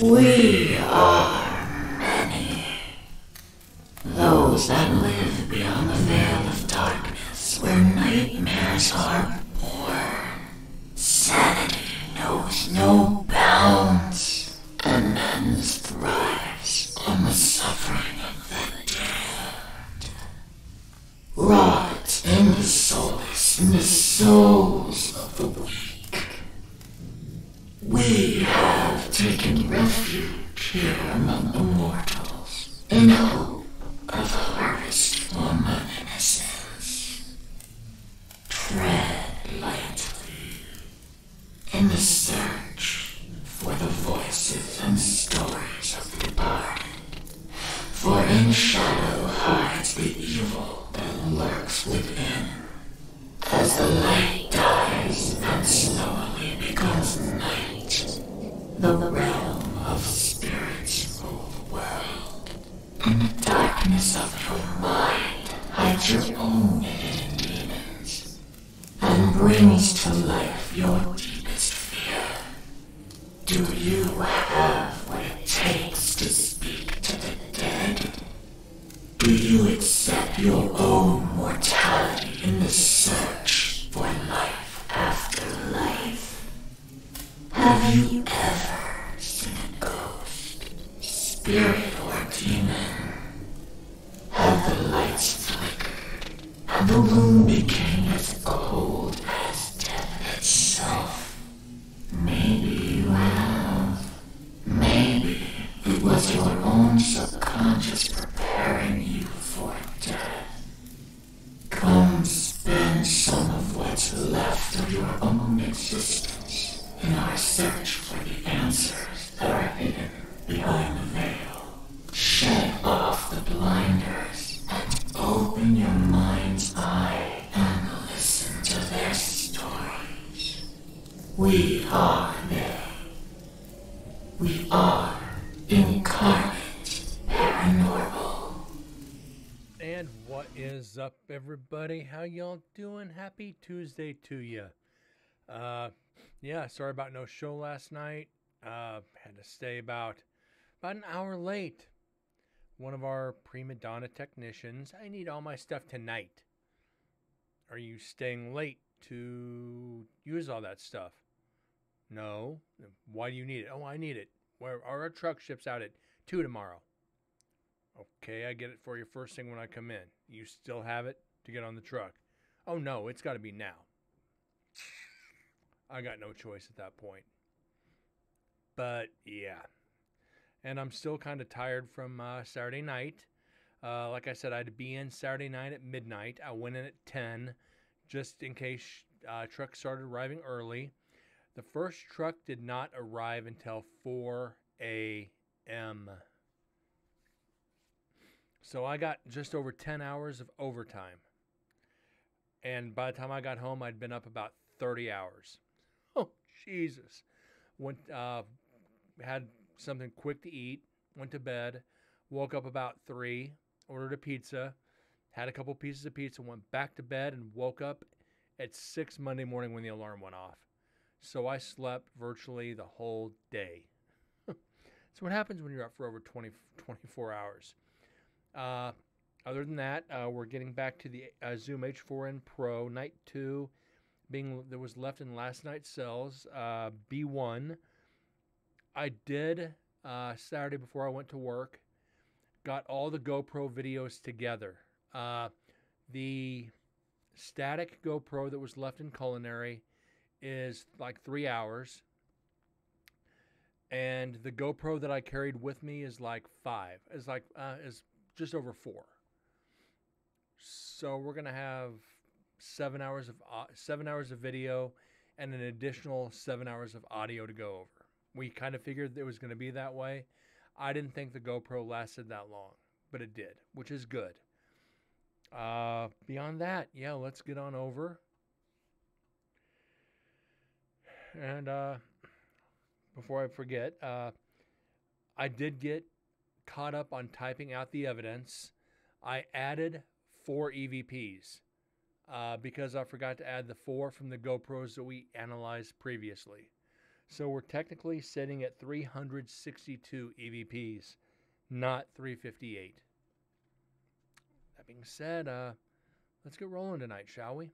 We are many. Those that live beyond the veil of darkness, where nightmares are born. Sanity knows no bounds, and men's thrives on the suffering of the damned. Rot in the solace in the souls of the weak. We have taken refuge here among the mortals, in hope of harvest for my innocence. Tread lightly in the search for the voices and stories of the departed, for in shadow hides the evil that lurks within. As the light dies and slowly becomes night, the realm of spirits rule the world. In the darkness of your mind hides your own hidden demons, and brings to life your deepest fear. Do you have what it takes to speak to the dead? Do you accept your own mortality in the search for life after life? Have you ever seen a ghost, spirit, or demon? Have the lights flickered and the room became as cold as death itself? Maybe you have. Maybe it was your own subconscious preparing you for death. Come spend some of what's left of your own existence in our search for the answers that are hidden behind the veil. Shed off the blinders and open your mind's eye and listen to their stories. We are they. We are Incarnate Paranormal. And what is up, everybody? How y'all doing? Happy Tuesday to you. Yeah, sorry about no show last night. Had to stay about an hour late. One of our prima donna technicians. I need all my stuff tonight. Are you staying late to use all that stuff? No. Why do you need it? Oh, I need it. Where our truck ships out at 2 tomorrow. Okay, I get it for you first thing when I come in. You still have it to get on the truck? Oh no, it's got to be now. I got no choice at that point. But yeah. And I'm still kind of tired from Saturday night. Like I said, I had to be in Saturday night at midnight. I went in at 10 just in case trucks started arriving early. The first truck did not arrive until 4 a.m. So I got just over 10 hours of overtime. And by the time I got home, I'd been up about 30 hours. Oh, Jesus. Had something quick to eat, went to bed, woke up about 3, ordered a pizza, had a couple pieces of pizza, went back to bed, and woke up at 6 Monday morning when the alarm went off. So I slept virtually the whole day. So what happens when you're up for over 24 hours? Other than that, we're getting back to the Zoom H4n Pro Night 2 that was left in last night's cells. B1. I did Saturday before I went to work. Got all the GoPro videos together. The static GoPro that was left in culinary is like 3 hours. And the GoPro that I carried with me is like 5. Is just over 4. So we're gonna have 7 hours of video and an additional 7 hours of audio to go over. We kind of figured it was going to be that way. I didn't think the GoPro lasted that long, but it did, which is good. Beyond that, yeah, let's get on over. And before I forget, I did get caught up on typing out the evidence. I added 4 EVPs because I forgot to add the 4 from the GoPros that we analyzed previously. So we're technically sitting at 362 EVPs, not 358. That being said, let's get rolling tonight, shall we?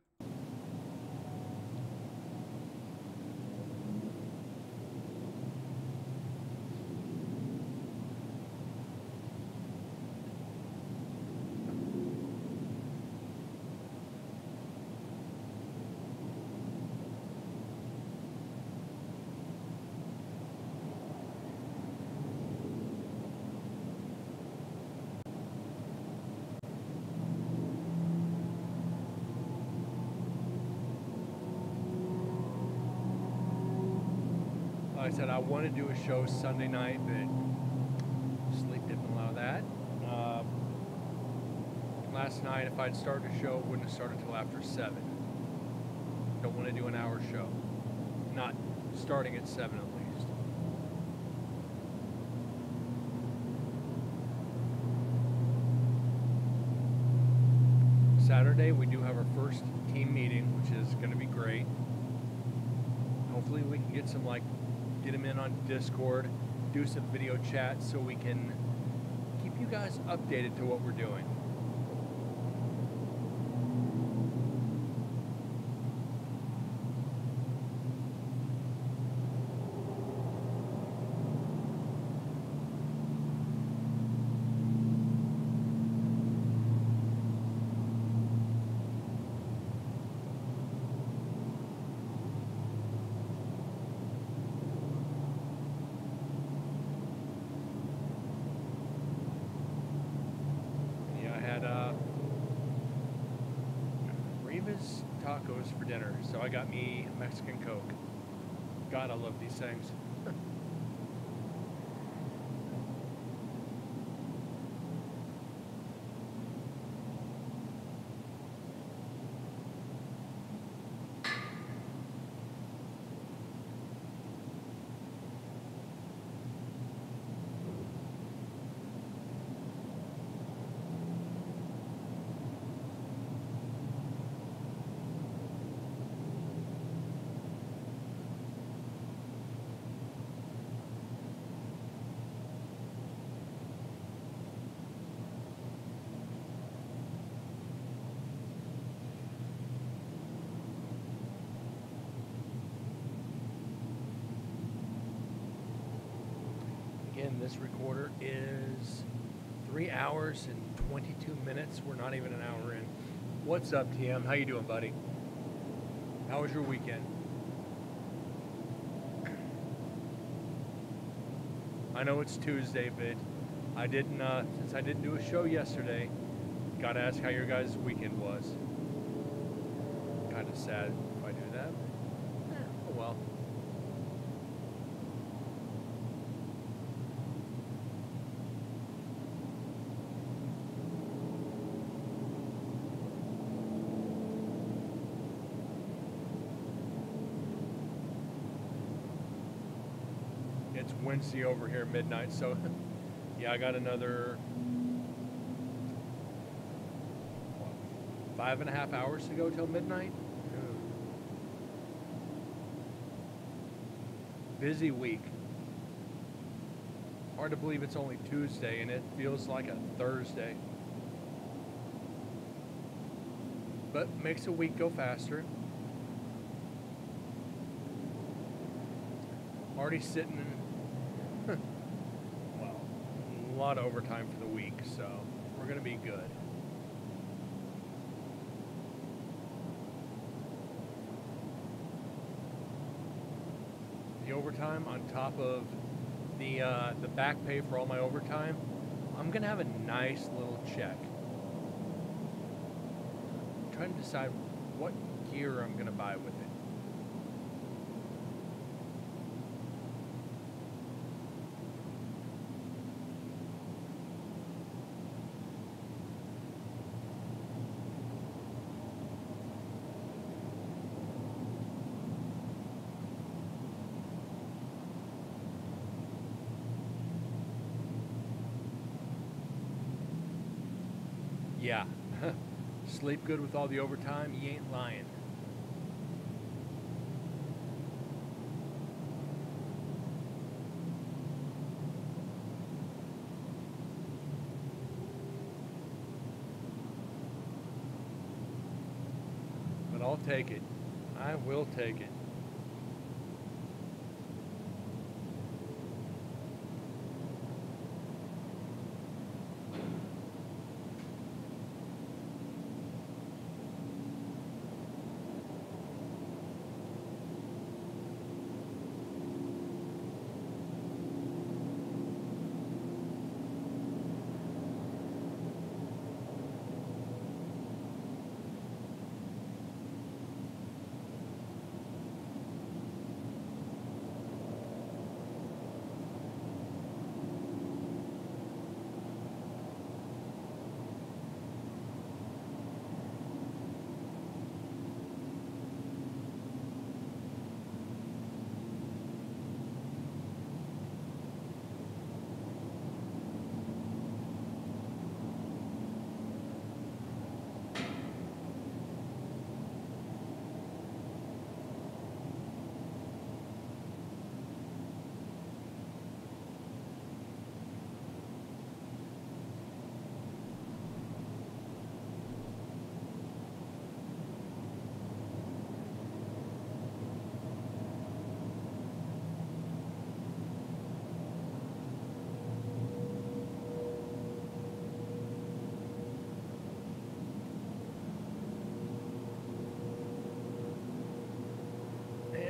Like I said, I want to do a show Sunday night, but sleep didn't allow that. Last night, if I'd started a show, it wouldn't have started until after 7. Don't want to do an hour show. Not starting at 7 at least. Saturday, we do have our first team meeting, which is going to be great. Hopefully we can get them in on Discord, do some video chat so we can keep you guys updated to what we're doing. Tacos for dinner, so I got me a Mexican Coke. God, I love these things. Again, this recorder is 3 hours and 22 minutes. We're not even an hour in. What's up, TM? How you doing, buddy? How was your weekend? I know it's Tuesday, but I didn't, since I didn't do a show yesterday, gotta ask how your guys' weekend was. Kind of sad if I do that. Oh well. It's Wednesday over here, midnight, so yeah, I got another 5.5 hours to go till midnight. Busy week. Hard to believe it's only Tuesday and it feels like a Thursday. But makes a week go faster. Already sitting in well, a lot of overtime for the week, so we're going to be good. The overtime on top of the back pay for all my overtime, I'm going to have a nice little check. I'm trying to decide what gear I'm going to buy with it. Yeah, sleep good with all the overtime, you ain't lying. I'll take it. I will take it.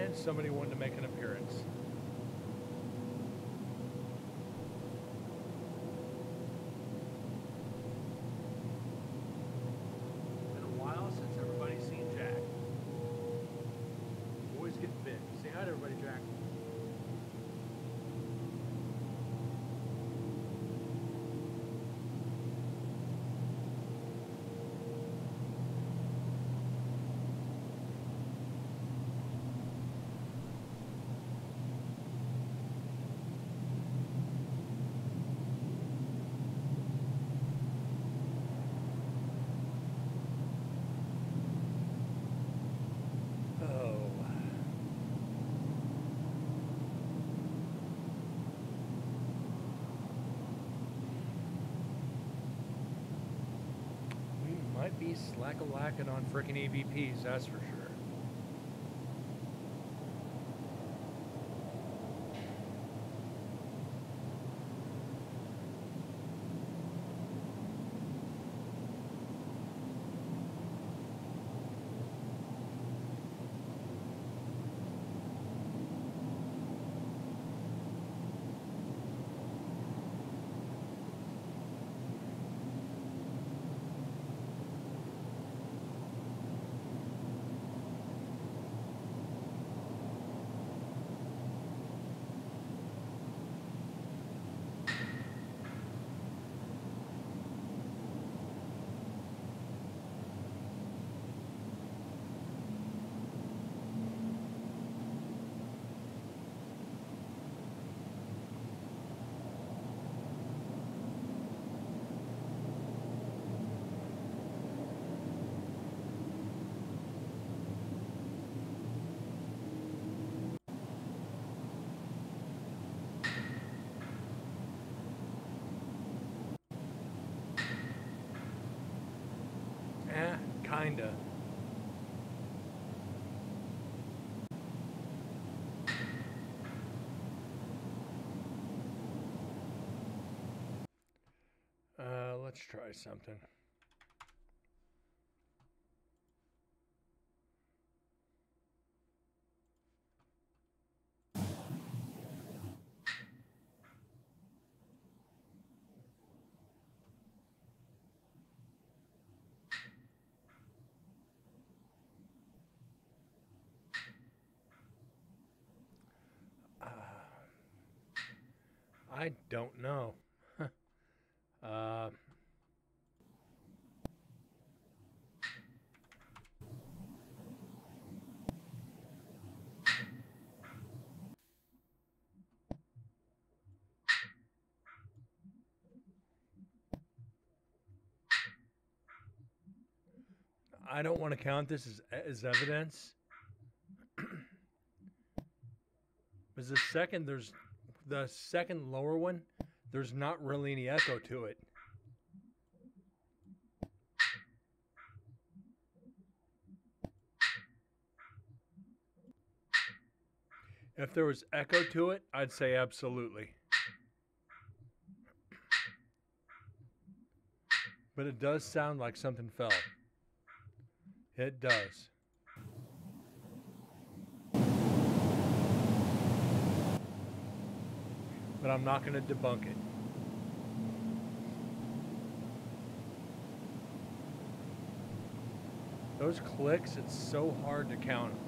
And somebody wanted to make an appearance. Been a while since everybody's seen Jack. Boys getting big. Say hi to everybody, Jack. Oh. We might be slack-a-lacking on frickin' EVPs, that's for sure. Kinda. Let's try something. I don't know. uh, I don't want to count this as evidence. Because there's the second lower one, there's not really any echo to it. If there was echo to it, I'd say absolutely. But it does sound like something fell. It does. But I'm not going to debunk it. Those clicks, it's so hard to count them.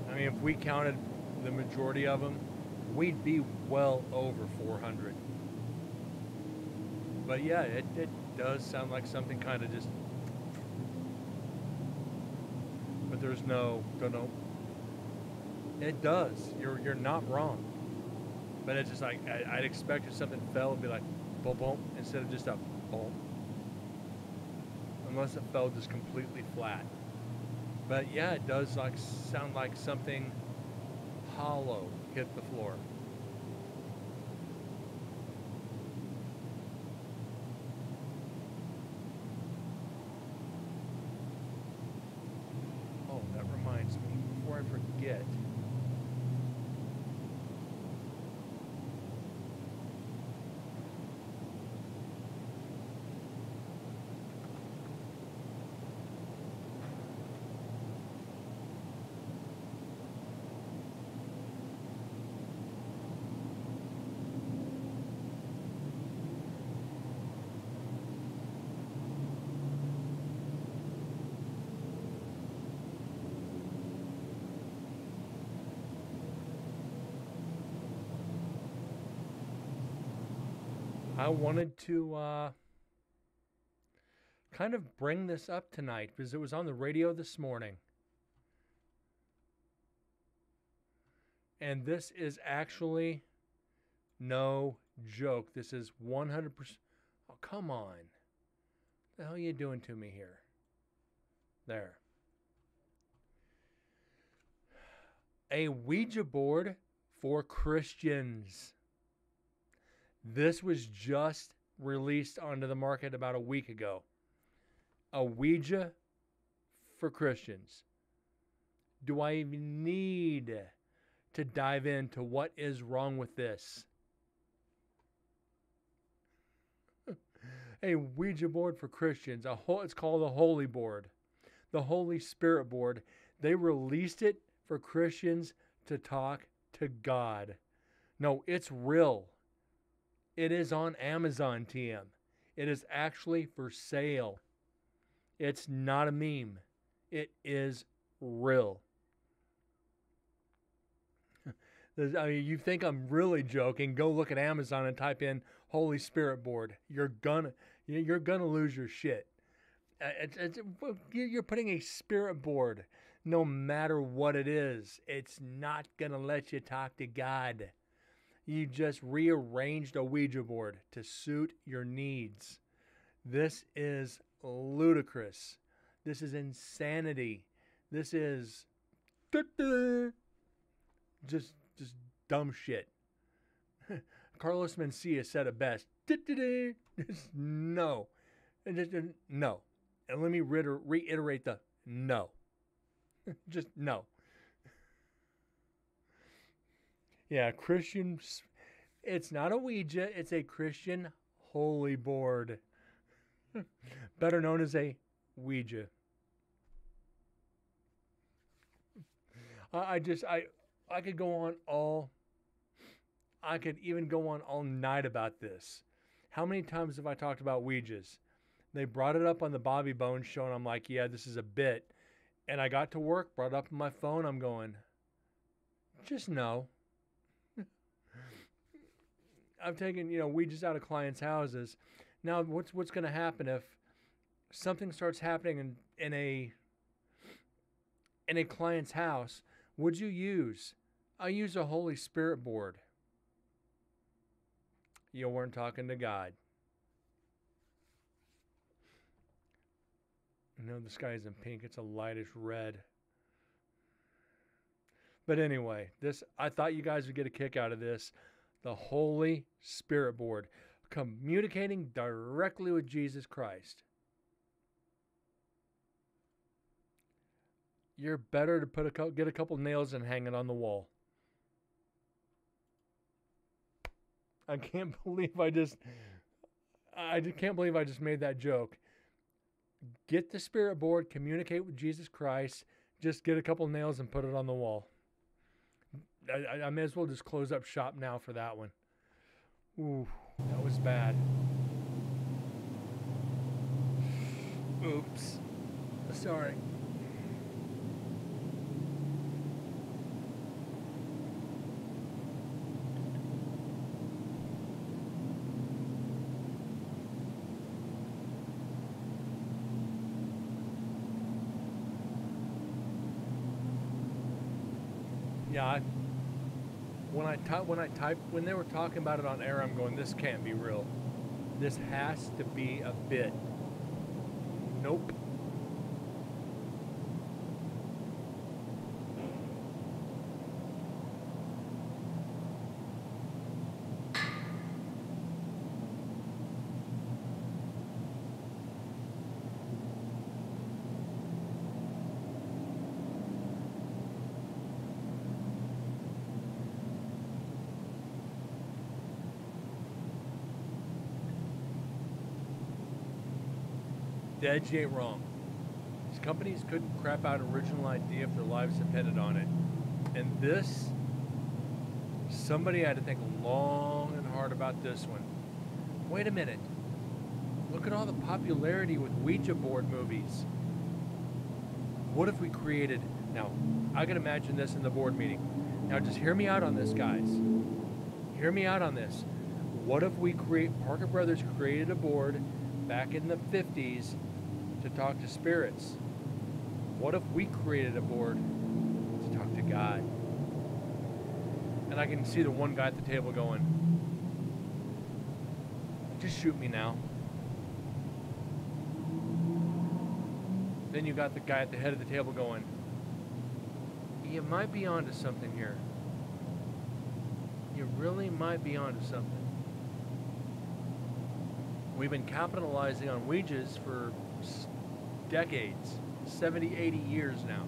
I mean, if we counted the majority of them, we'd be well over 400. But yeah, it does sound like something kind of just... But there's no... It does. You're not wrong. But it's just like, I'd expect if something fell, it'd be like, boom, boom, instead of just a boom. Unless it fell just completely flat. But yeah, it does like sound like something hollow hit the floor. Oh, that reminds me, before I forget, I wanted to kind of bring this up tonight because it was on the radio this morning. And this is actually no joke. This is 100%. Oh, come on. What the hell are you doing to me here? There. A Ouija board for Christians. This was just released onto the market about a week ago. A Ouija for Christians. Do I even need to dive into what is wrong with this? A Ouija board for Christians. It's called a Holy Board. The Holy Spirit Board. They released it for Christians to talk to God. No, it's real. It is on Amazon, TM. It is actually for sale. It's not a meme. It is real. I mean, you think I'm really joking? Go look at Amazon and type in Holy Spirit Board. You're gonna lose your shit. You're putting a spirit board, no matter what it is. It's not gonna let you talk to God. You just rearranged a Ouija board to suit your needs. This is ludicrous. This is insanity. This is just dumb shit. Carlos Mencia said it best. No. No. And let me reiterate the no. Just no. Yeah, Christians. It's not a Ouija. It's a Christian holy board. Better known as a Ouija. I could go on all. I could even go on all night about this. How many times have I talked about Ouijas? They brought it up on the Bobby Bones show, and I'm like, yeah, this is a bit. And I got to work, brought it up on my phone. I'm going, just no. I've taken, Ouijas out of clients' houses. Now, what's going to happen if something starts happening in a client's house? Would you use? I use a Holy Spirit board. You weren't talking to God. No, the sky isn't pink. It's a lightish red. But anyway, I thought you guys would get a kick out of this. The Holy Spirit Board. Communicating directly with Jesus Christ. you're better to get a couple nails and hang it on the wall. I can't believe I can't believe I just made that joke. Get the spirit board, communicate with Jesus Christ, just get a couple nails and put it on the wall. I may as well just close up shop now for that one. Ooh, that was bad. Oops. Sorry. Yeah, when they were talking about it on air, I'm going, this can't be real. This has to be a bit. Nope. Dead, you ain't wrong. These companies couldn't crap out an original idea if their lives depended on it. And this, somebody had to think long and hard about this one. Wait a minute. Look at all the popularity with Ouija board movies. What if we created... Now, I can imagine this in the board meeting. Now, just hear me out on this, guys. Hear me out on this. What if we Parker Brothers created a board back in the 50s to talk to spirits? What if we created a board to talk to God? And I can see the one guy at the table going, just shoot me now. Then you got the guy at the head of the table going, you might be onto something here. You really might be onto something. We've been capitalizing on Ouijas for decades, 70, 80 years now.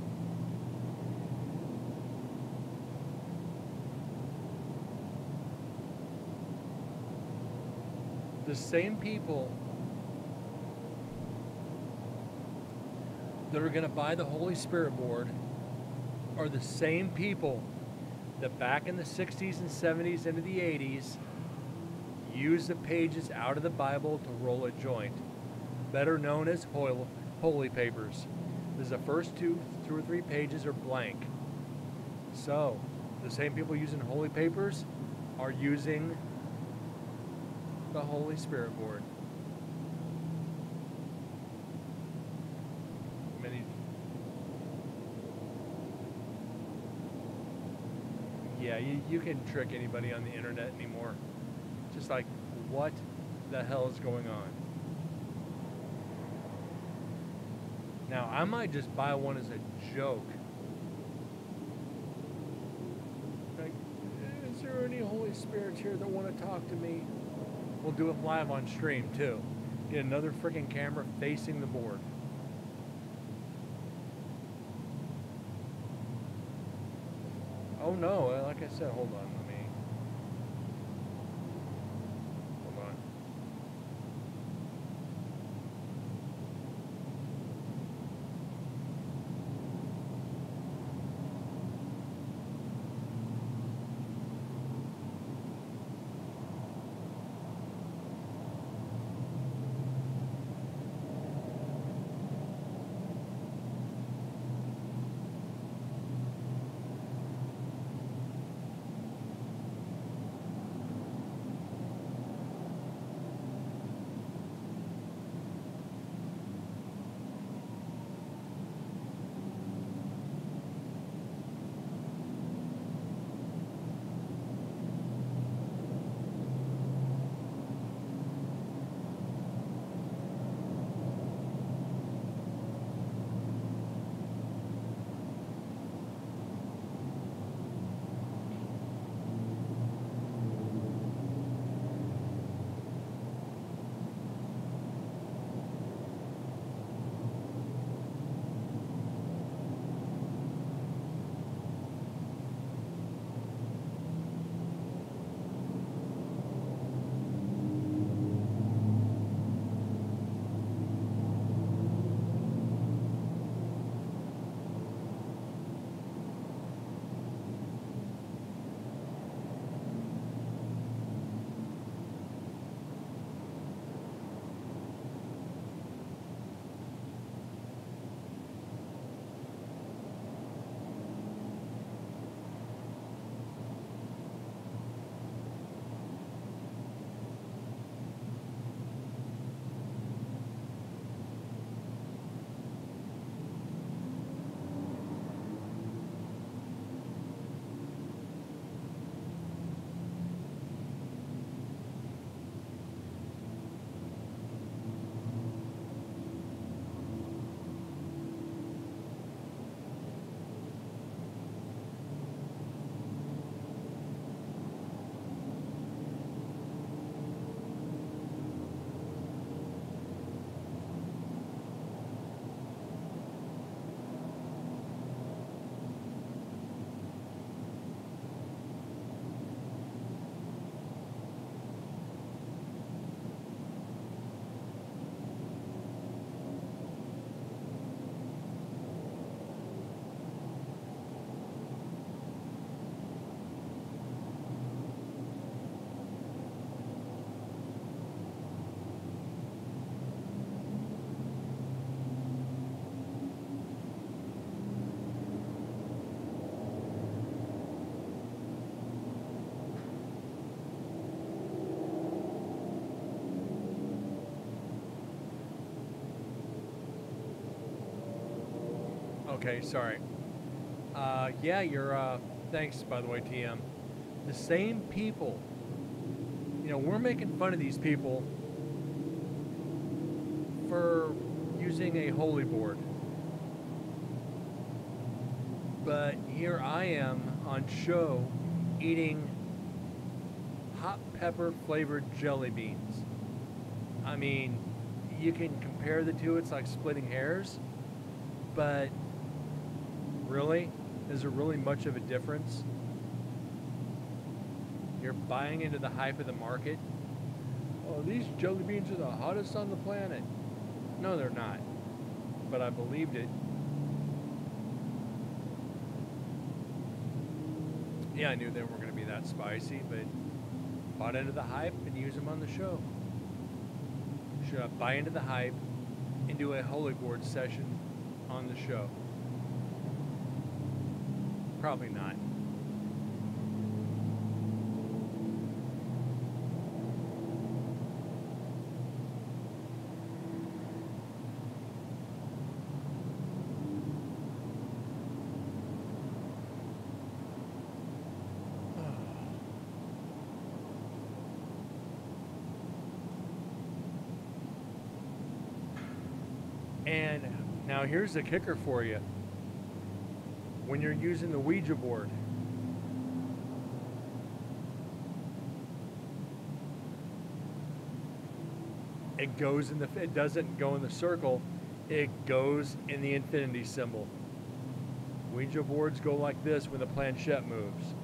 The same people that are going to buy the Holy Spirit board are the same people that back in the 60s and 70s into the 80s use the pages out of the Bible to roll a joint, better known as holy papers. Because the first two or three pages are blank. So, the same people using holy papers are using the Holy Spirit board. Yeah, you can trick anybody on the internet anymore. Just like, what the hell is going on? Now, I might just buy one as a joke. Like, is there any Holy Spirits here that want to talk to me? We'll do it live on stream, too. Get another freaking camera facing the board. Oh no, like I said, hold on. Okay, sorry. Yeah, you're, thanks, by the way, TM. The same people, we're making fun of these people for using a holy board. But here I am on show eating hot pepper flavored jelly beans. I mean, you can compare the two, it's like splitting hairs, but really? Is there really much of a difference? You're buying into the hype of the market. Oh, these jelly beans are the hottest on the planet. No, they're not. But I believed it. Yeah, I knew they weren't going to be that spicy, but bought into the hype and use them on the show. Should I buy into the hype and do a holy board session on the show? Probably not. And now here's the kicker for you. When you're using the Ouija board, it doesn't go in the circle, it goes in the infinity symbol. Ouija boards go like this when the planchette moves.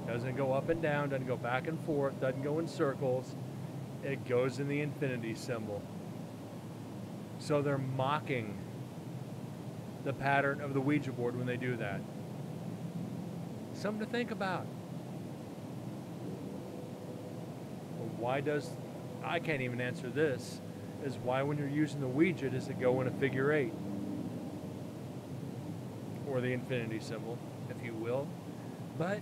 Doesn't go up and down, doesn't go back and forth, doesn't go in circles. It goes in the infinity symbol. So they're mocking the pattern of the Ouija board when they do that. Something to think about. Well, I can't even answer this, is why when you're using the Ouija does it go in a figure 8? Or the infinity symbol, if you will. But,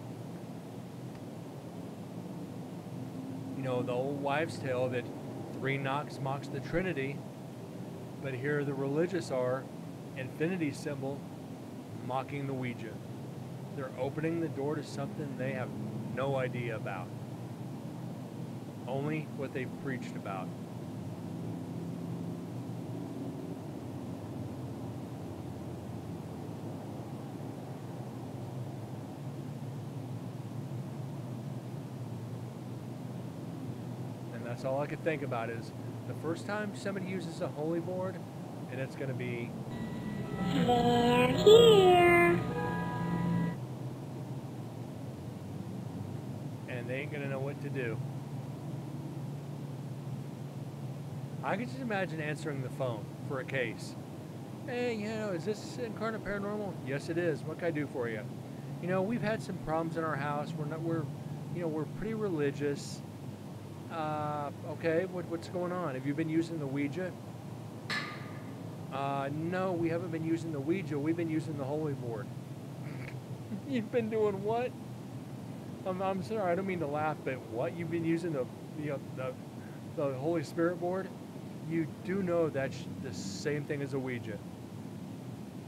the old wives' tale that 3 knocks mocks the Trinity, but here the religious are, infinity symbol, mocking the Ouija. They're opening the door to something they have no idea about. Only what they've preached about. And that's all I could think about is the first time somebody uses a holy board, and it's going to be, They're here. and they ain't going to know what to do. I can just imagine answering the phone for a case. Hey, is this Incarnate Paranormal? Yes, it is. What can I do for you? We've had some problems in our house. We're pretty religious. Okay, what's going on? Have you been using the Ouija? No, we haven't been using the Ouija. We've been using the holy board. You've been doing what? I'm sorry, I don't mean to laugh, but what? You've been using the Holy Spirit board? You do know that's the same thing as a Ouija.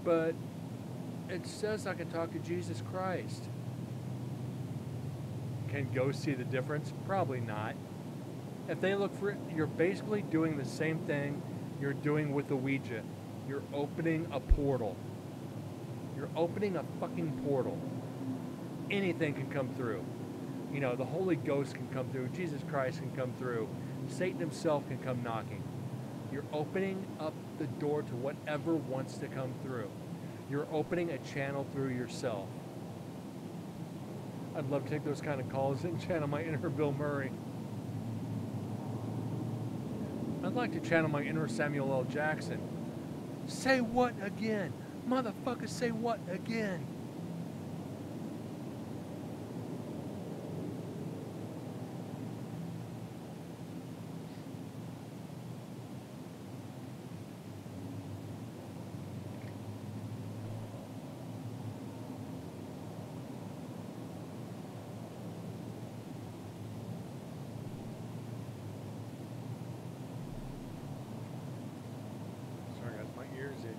But it says I can talk to Jesus Christ. Can ghosts see the difference? Probably not. If they look for it, you're basically doing the same thing you're doing with the Ouija. You're opening a portal. You're opening a fucking portal. Anything can come through. The Holy Ghost can come through. Jesus Christ can come through. Satan himself can come knocking. You're opening up the door to whatever wants to come through. You're opening a channel through yourself. I'd love to take those kind of calls and channel my inner Bill Murray. I'd like to channel my inner Samuel L. Jackson. Say what again? Motherfucker, say what again? Sorry guys, my ear's itching.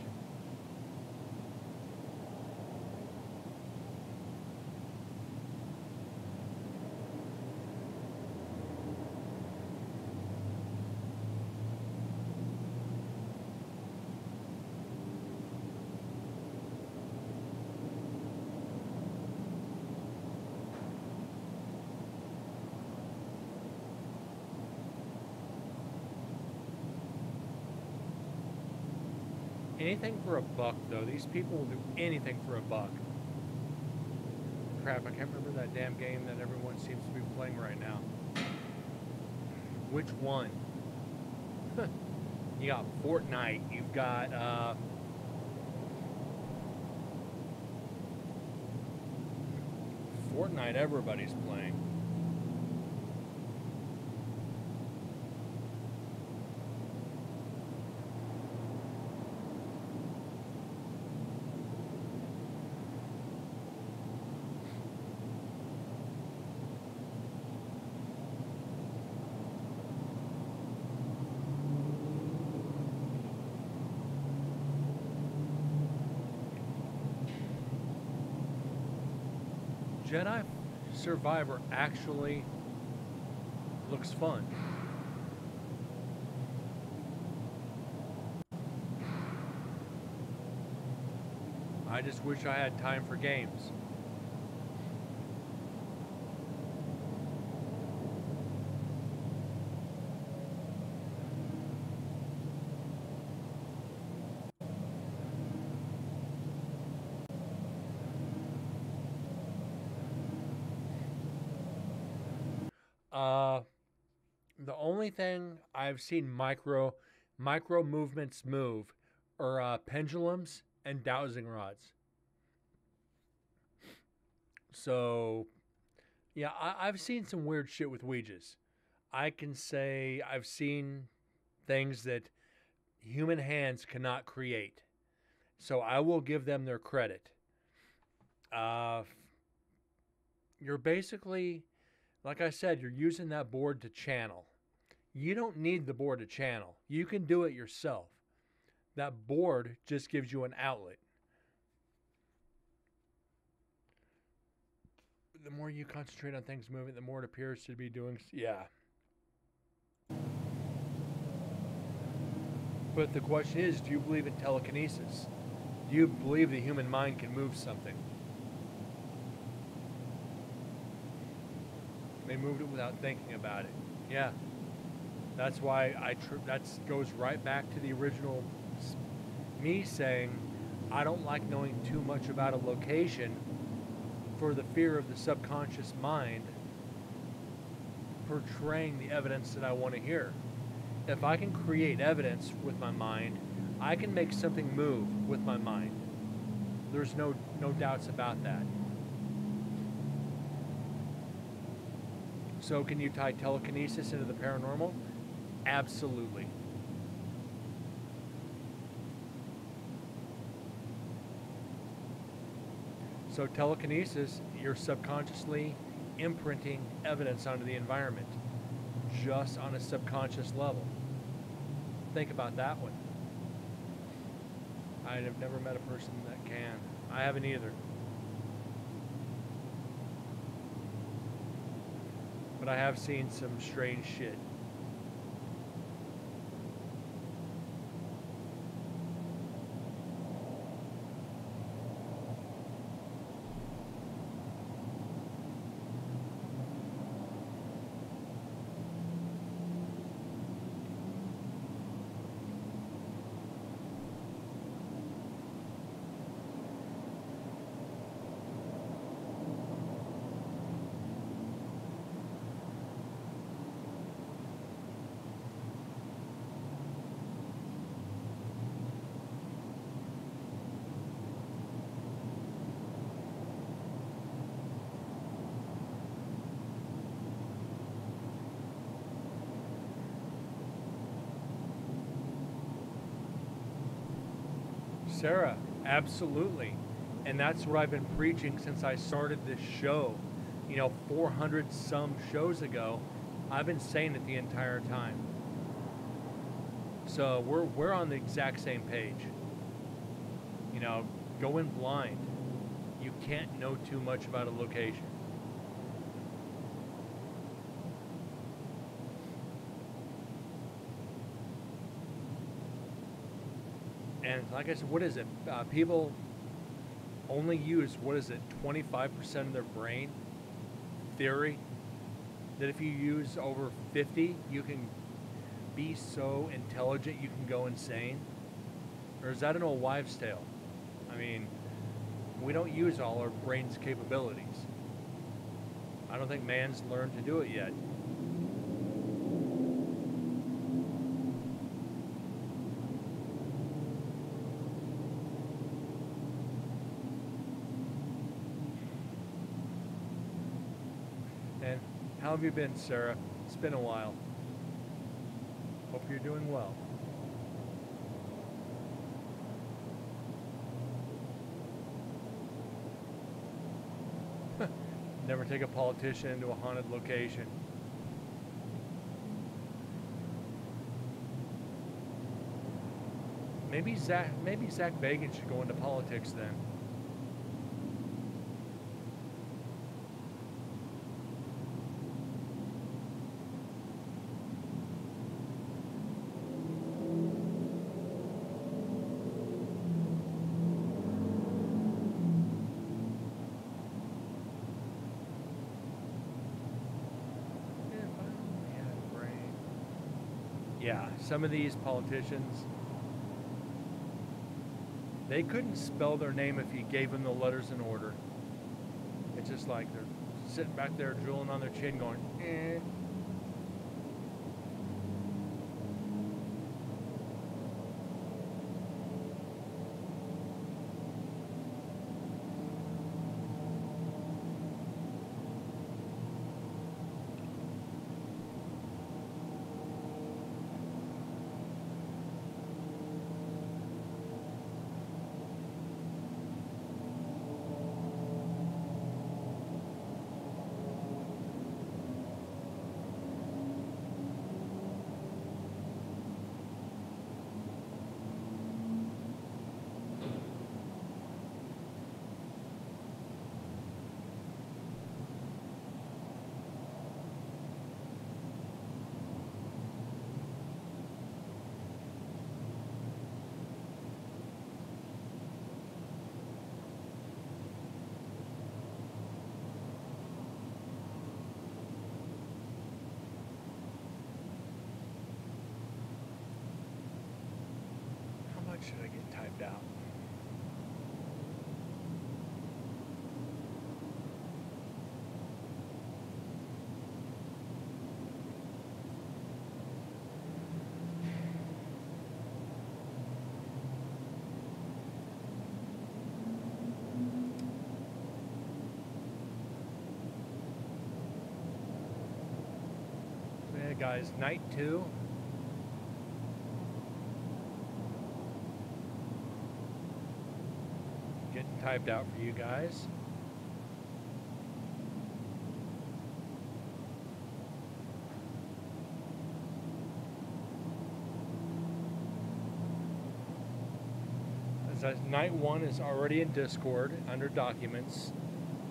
Anything for a buck, though. These people will do anything for a buck. Crap, I can't remember that damn game that everyone seems to be playing right now. Which one? You got Fortnite. You've got, Fortnite everybody's playing. Jedi Survivor actually looks fun. I just wish I had time for games. The only thing I've seen micro movements move are pendulums and dowsing rods. So, yeah, I've seen some weird shit with Ouijas. I can say I've seen things that human hands cannot create. So I will give them their credit. You're basically, like I said, you're using that board to channel. You don't need the board to channel. You can do it yourself. That board just gives you an outlet. The more you concentrate on things moving, the more it appears to be doing. Yeah. But the question is, do you believe in telekinesis? Do you believe the human mind can move something? They moved it without thinking about it. Yeah. That's why that goes right back to the original me saying I don't like knowing too much about a location for the fear of the subconscious mind portraying the evidence that I want to hear. If I can create evidence with my mind, I can make something move with my mind. There's no doubts about that. So can you tie telekinesis into the paranormal? Absolutely. So telekinesis, you're subconsciously imprinting evidence onto the environment, just on a subconscious level. Think about that one. I have never met a person that can. I haven't either. But I have seen some strange shit. Sarah, absolutely. And that's what I've been preaching since I started this show. 400 some shows ago. I've been saying it the entire time. So we're on the exact same page. Go in blind. You can't know too much about a location. And like I said, what is it? People only use, 25% of their brain theory? That if you use over 50, you can be so intelligent you can go insane? Or is that an old wives' tale? I mean, we don't use all our brain's capabilities. I don't think man's learned to do it yet. And how have you been, Sarah? It's been a while. Hope you're doing well. Never take a politician into a haunted location. Maybe Zach Bagans should go into politics then. Yeah, some of these politicians, they couldn't spell their name if you gave them the letters in order. It's just like they're sitting back there drooling on their chin going, eh. Should I get typed out? So yeah, guys, night 2. Typed out for you guys. As night 1 is already in Discord under documents.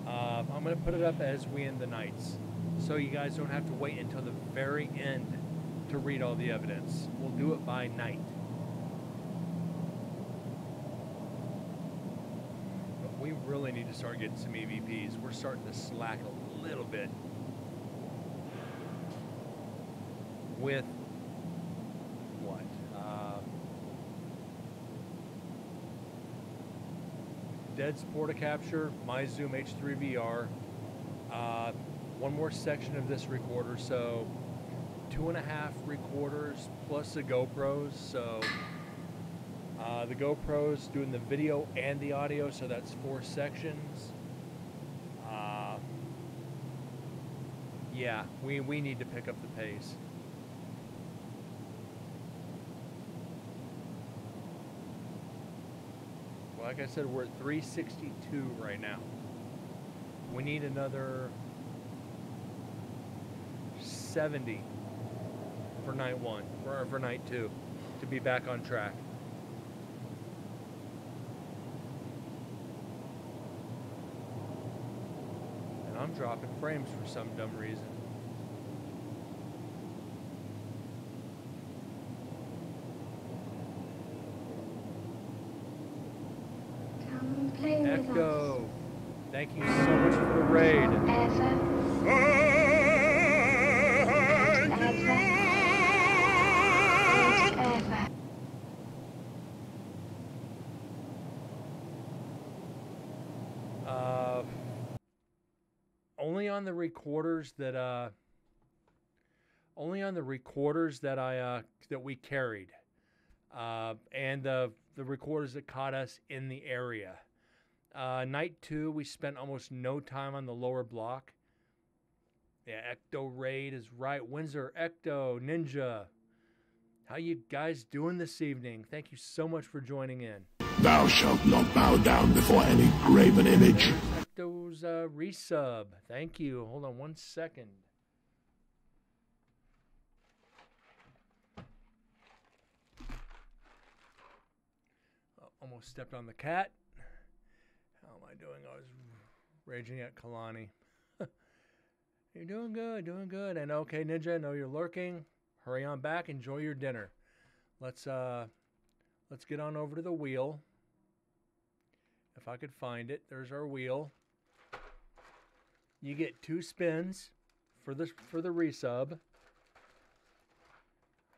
I'm going to put it up as we end the nights, so you guys don't have to wait until the very end to read all the evidence. We'll do it by night. We really need to start getting some EVPs. We're starting to slack a little bit with what? Dead's Portacapture, my Zoom H3 VR, one more section of this recorder, so 2.5 recorders plus the GoPros, so the GoPro's doing the video and the audio, so that's 4 sections. Yeah, we need to pick up the pace. Well, like I said, we're at 362 right now. We need another 70 for night 1, or for night 2, to be back on track. I'm dropping frames for some dumb reason. Come play with Echo, us. thank you so much for the raid. only on the recorders that I that we carried, and the recorders that caught us in the area. Night 2, we spent almost no time on the lower block. Yeah, Ecto Raid is right. Windsor, Ecto, Ninja. How you guys doing this evening? Thank you so much for joining in. Thou shalt not bow down before any graven image. Ecto's resub. Thank you. Hold on 1 second. Oh, almost stepped on the cat. How am I doing? I was raging at Kalani. You're doing good, doing good. And okay, Ninja, I know you're lurking. Hurry on back. Enjoy your dinner. Let's get on over to the wheel. If I could find it, there's our wheel. You get 2 spins for the resub.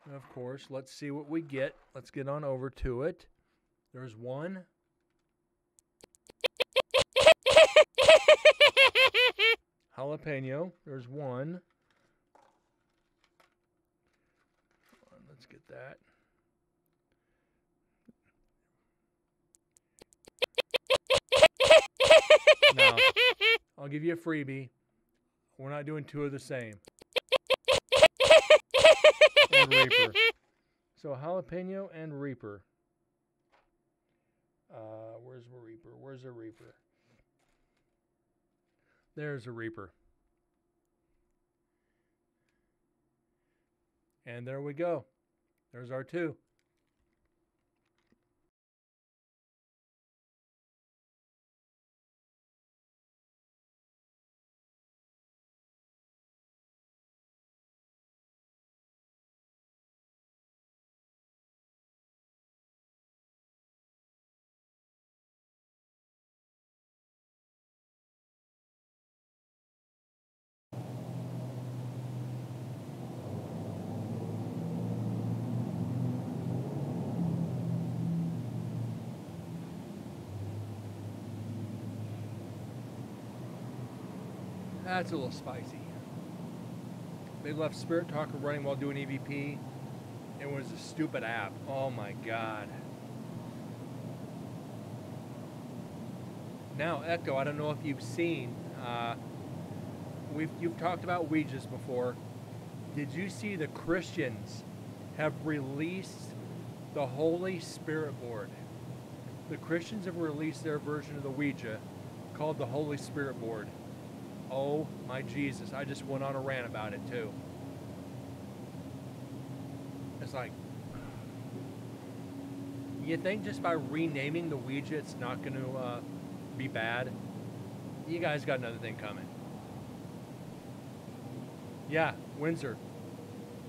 And of course, let's see what we get. Let's get on over to it. There's 1. Jalapeno. There's 1. Let's get that. Now, I'll give you a freebie. We're not doing 2 of the same. And Reaper. So jalapeno and Reaper. Where's the Reaper? Where's the Reaper? There's a Reaper. And there we go. There's our 2. That's a little spicy. They left Spirit Talker running while doing EVP. It was a stupid app. Oh my god. Now, Ecto, I don't know if you've seen, you've talked about Ouijas before. Did you see the Christians have released the Holy Spirit board? The Christians have released their version of the Ouija called the Holy Spirit board. Oh my Jesus, I just went on a rant about it too. It's like, you think just by renaming the Ouija it's not going to be bad? You guys got another thing coming. Yeah, Windsor.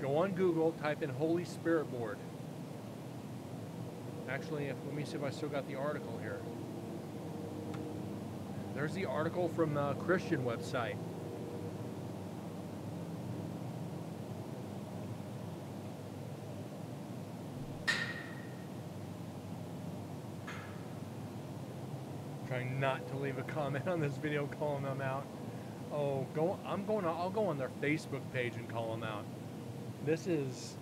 Go on Google, type in Holy Spirit board. Actually, let me see if I still got the article here. There's the article from the Christian website. Trying not to leave a comment on this video calling them out. Oh, I'll go on their Facebook page and call them out. This is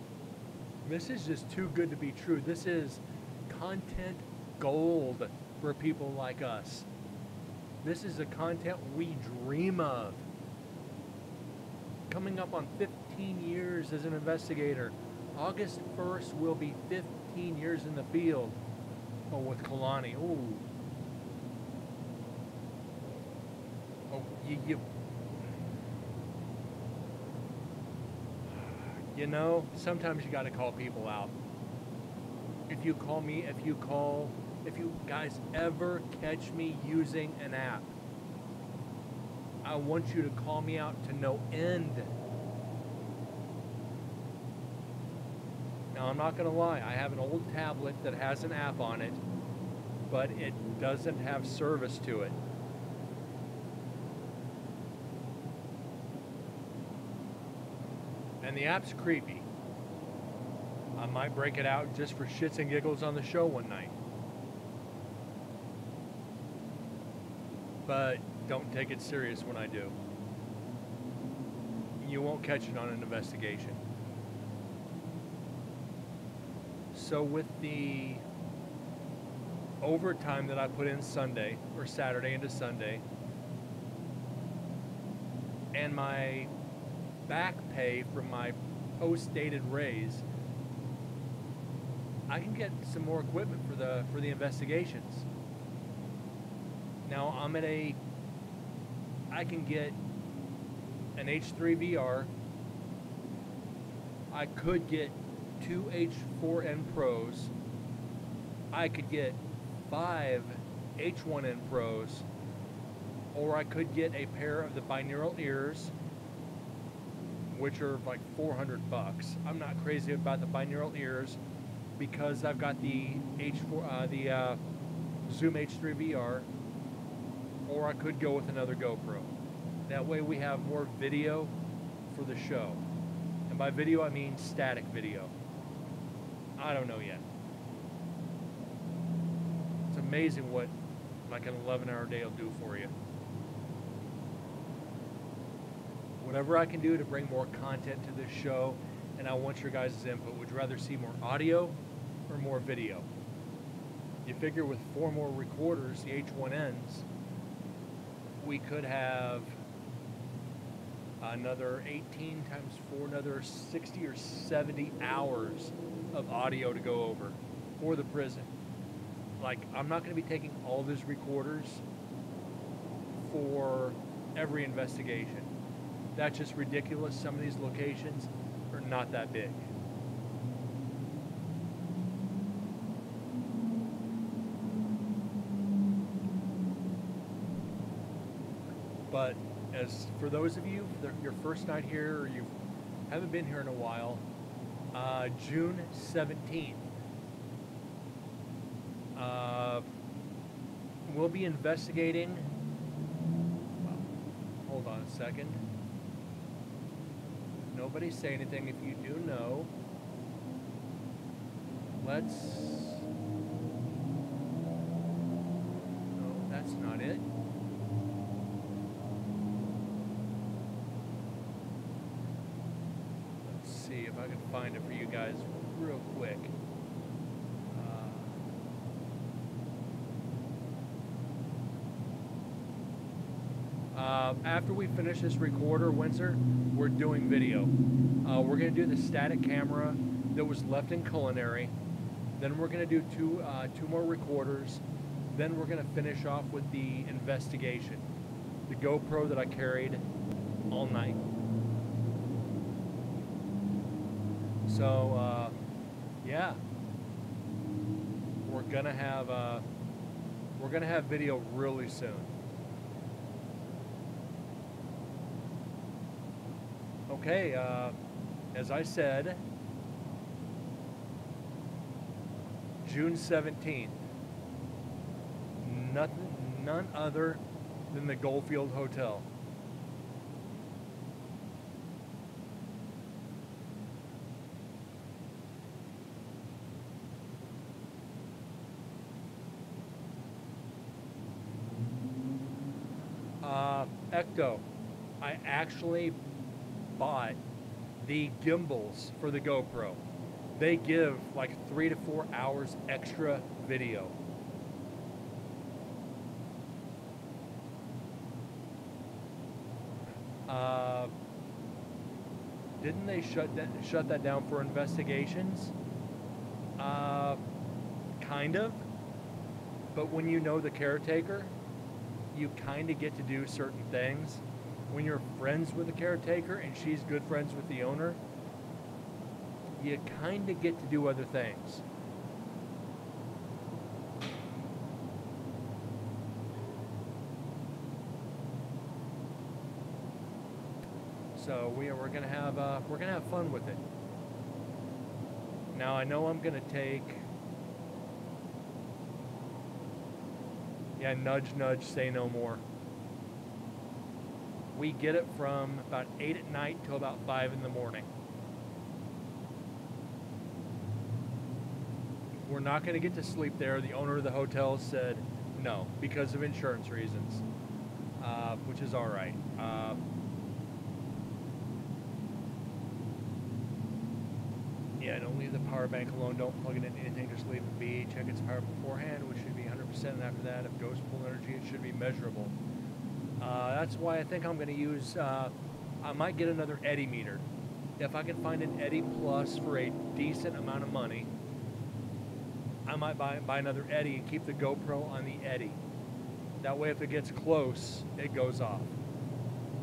just too good to be true. This is content gold for people like us. This is the content we dream of. Coming up on 15 years as an investigator. August 1st will be 15 years in the field. Oh, with Kalani. Ooh. Oh, you know, sometimes you got to call people out. If you guys ever catch me using an app, I want you to call me out to no end. Now, I'm not going to lie. I have an old tablet that has an app on it, but it doesn't have service to it. And the app's creepy. I might break it out just for shits and giggles on the show one night. But don't take it serious when I do. you won't catch it on an investigation. So with the overtime that I put in Sunday, or Saturday into Sunday, and my back pay from my post-dated raise, I can get some more equipment for the investigations. Now I can get an H3 VR. I could get 2 H4N Pros. I could get 5 H1N Pros, or I could get a pair of the binaural ears, which are like $400. I'm not crazy about the binaural ears because I've got the Zoom H3 VR, or I could go with another GoPro. That way we have more video for the show. And by video I mean static video. I don't know yet. It's amazing what like an 11-hour day will do for you. Whatever I can do to bring more content to this show, and I want your guys' input. Would you rather see more audio or more video? You figure with 4 more recorders, the H1Ns, we could have another 18 times 4, another 60 or 70 hours of audio to go over for the prison. Like, I'm not going to be taking all these recorders for every investigation. That's just ridiculous. Some of these locations are not that big. But as for those of you, your first night here, or you haven't been here in a while, June 17th, we'll be investigating. Well, hold on a second. Nobody say anything if you do know. No, that's not it. Let's see if I can find it for you guys real quick. After we finish this recorder, Windsor, we're doing video. We're going to do the static camera that was left in culinary. Then we're going to do two more recorders. Then we're going to finish off with the investigation, the GoPro that I carried all night. So, yeah, we're gonna have video really soon. Okay, as I said, June 17th, none other than the Goldfield Hotel. Ecto, I actually bought the gimbals for the GoPro. They give like 3 to 4 hours extra video. Didn't they shut that down for investigations? Kind of. But when you know the caretaker, you kind of get to do certain things. When you're friends with the caretaker and she's good friends with the owner, you kind of get to do other things. So we're gonna have fun with it. Now I know I'm gonna take. Yeah, nudge, nudge, say no more. We get it from about 8 at night till about 5 in the morning. We're not going to get to sleep there. The owner of the hotel said no because of insurance reasons, which is all right. the power bank alone. Don't plug it into anything, just leave it be. Check its power beforehand, which should be 100%, and after that, if ghost pull energy, it should be measurable. That's why I think I'm going to use, I might get another Eddy meter. If I can find an Eddy Plus for a decent amount of money, I might buy another Eddy and keep the GoPro on the Eddy. That way, if it gets close, it goes off,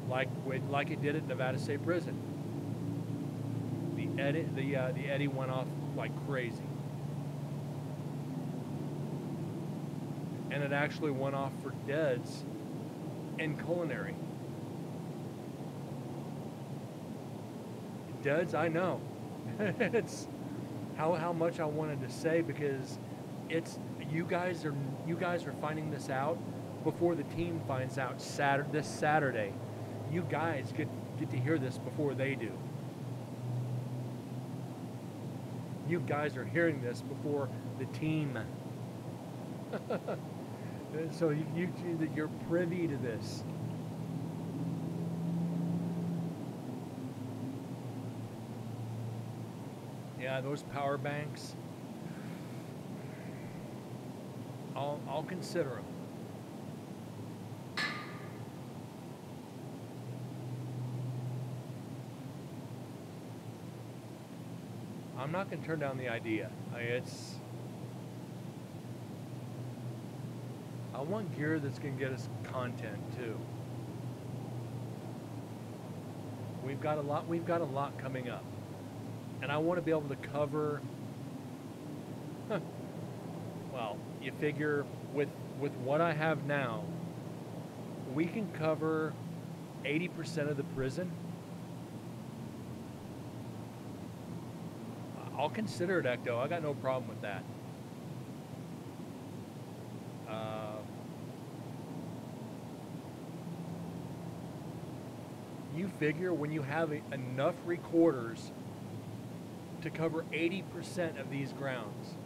like it did at Nevada State Prison. The Eddy went off like crazy, and it actually went off for deads in culinary. Deads, I know. It's how much I wanted to say, because it's you guys are finding this out before the team finds out this Saturday. You guys get to hear this before they do. You guys are hearing this before the team. So you're privy to this. Yeah, those power banks, I'll consider them. I'm not going to turn down the idea. I want gear that's going to get us content too. We've got a lot coming up. And I want to be able to cover, well, you figure with what I have now, we can cover 80% of the prison. I'll consider it, Ecto. I got no problem with that. You figure when you have enough recorders to cover 80% of these grounds,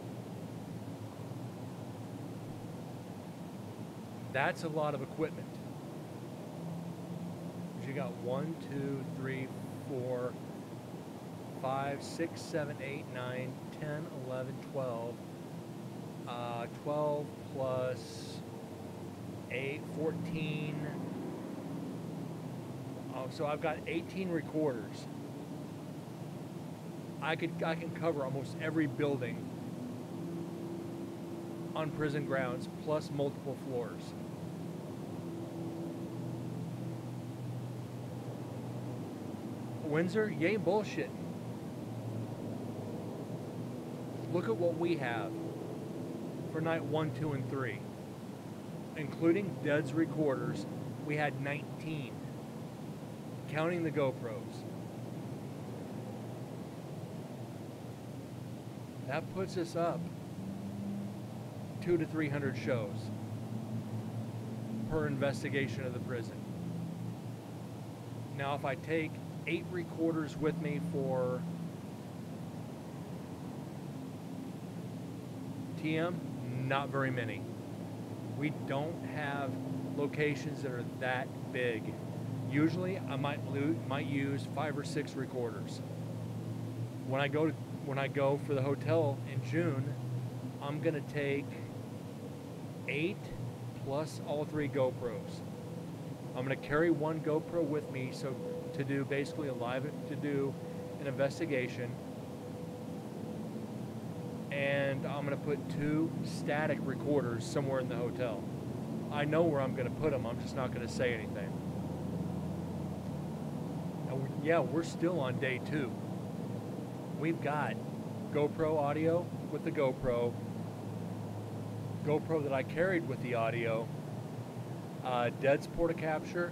that's a lot of equipment. You got 1, 2, 3, 4, 5, 6, 7, 8, 9, 10, 11, 12. 12 plus 8, 14. So I've got 18 recorders. I can cover almost every building on prison grounds, plus multiple floors. Windsor, you ain't bullshitting. Look at what we have for night 1, 2, and 3. Including Dead's recorders, we had 19. Counting the GoPros. That puts us up 200 to 300 shows per investigation of the prison. Now, if I take 8 recorders with me for TM, not very many. We don't have locations that are that big. Usually, I might use 5 or 6 recorders. When I go for the hotel in June, I'm gonna take 8 plus all 3 GoPros. I'm gonna carry 1 GoPro with me, so to do basically to do an investigation, and I'm gonna put 2 static recorders somewhere in the hotel. I know where I'm gonna put them. I'm just not gonna say anything. Yeah, we're still on day 2. We've got GoPro audio with the GoPro that I carried with the audio, Dead's Portacapture,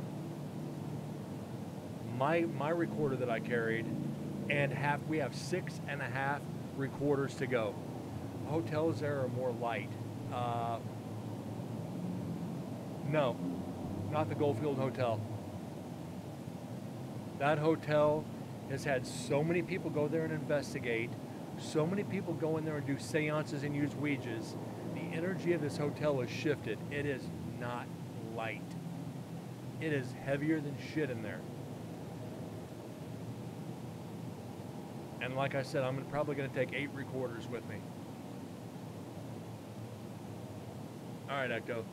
my recorder that I carried, and we have 6.5 recorders to go. Hotels there are more light. No, not the Goldfield Hotel. That hotel has had so many people go there and investigate, so many people go in there and do seances and use Ouijas. The energy of this hotel has shifted. It is not light. It is heavier than shit in there. And like I said, I'm probably going to take 8 recorders with me. All right, Ecto.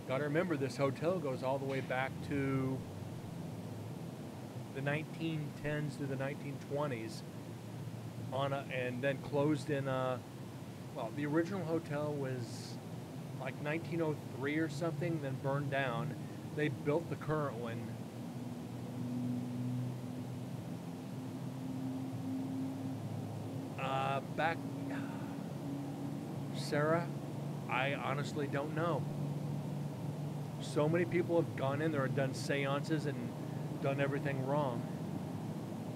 Gotta remember, this hotel goes all the way back to the 1910s to the 1920s, and then closed in. Well, the original hotel was like 1903 or something, then burned down. They built the current one. Back, Sarah, I honestly don't know. So many people have gone in there and done seances and done everything wrong.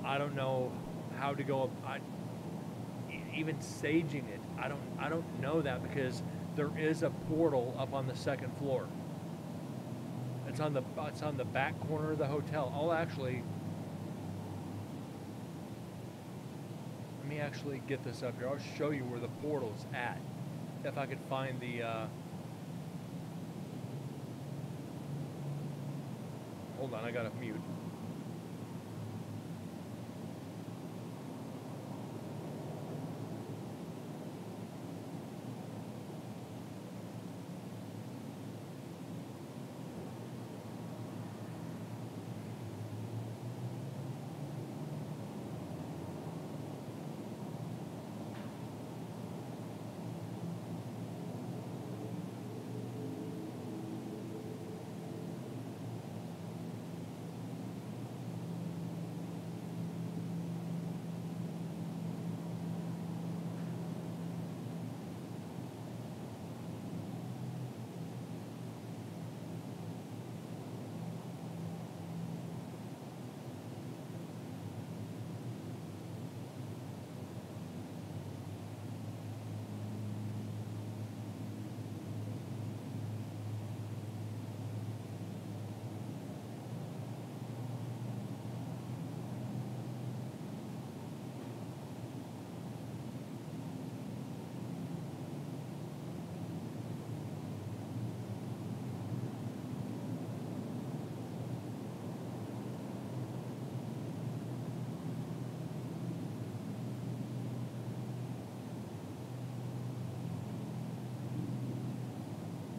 I don't know how to go. Even saging it, I don't know that, because there is a portal up on the 2nd floor. It's on the back corner of the hotel. Let me actually get this up here. I'll show you where the portal's at, if I could find the. Hold on, I gotta mute.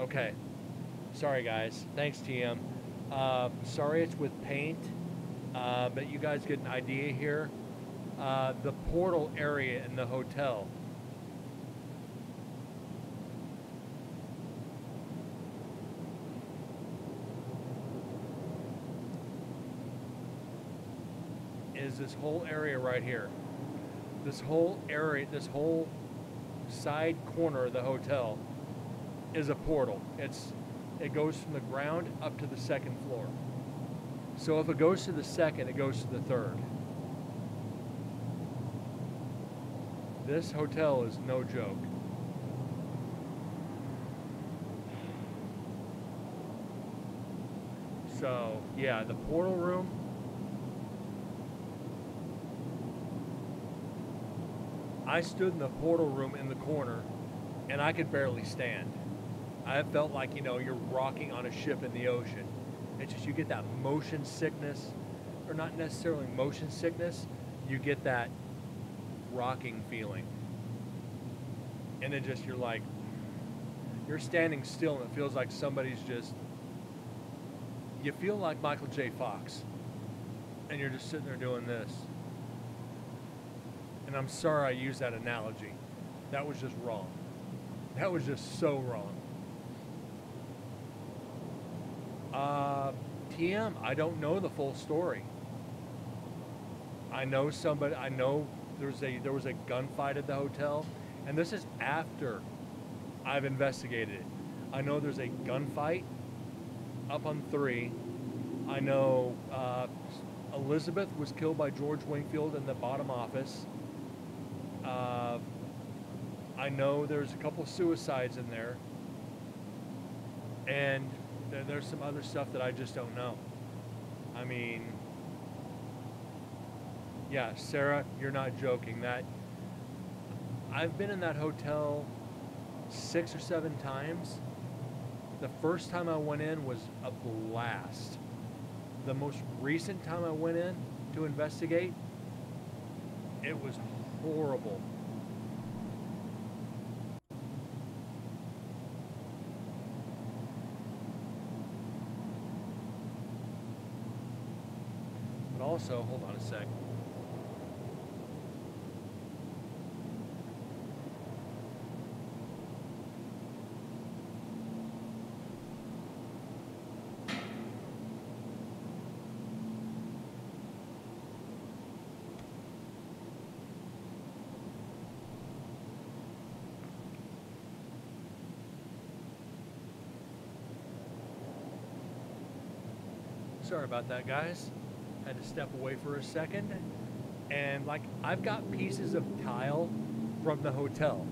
Okay. Sorry, guys. Thanks, TM. Sorry it's with paint, but you guys get an idea here. The portal area in the hotel. Is this whole area right here. This whole area, this whole side corner of the hotel is a portal. It goes from the ground up to the 2nd floor. So if it goes to the 2nd, it goes to the 3rd. This hotel is no joke. So yeah, the portal room. I stood in the portal room in the corner, and I could barely stand. I felt like, you're rocking on a ship in the ocean. It's just, you get that motion sickness, or not necessarily motion sickness, you get that rocking feeling. And it just, you're standing still, and it feels like somebody's just, you feel like Michael J. Fox, and you're just sitting there doing this. And I'm sorry I used that analogy. That was just wrong. That was just so wrong. TM, I don't know the full story. I know there was a gunfight at the hotel, and this is after I've investigated it. I know there's a gunfight up on 3. I know Elizabeth was killed by George Wingfield in the bottom office. I know there's a couple suicides in there, and there's some other stuff that I just don't know. I mean, yeah, Sarah, you're not joking. I've been in that hotel 6 or 7 times. The first time I went in was a blast. The most recent time I went in to investigate, it was horrible. But also, hold on a sec. Sorry about that, guys. Had to step away for a second. And like, I've got pieces of tile from the hotel,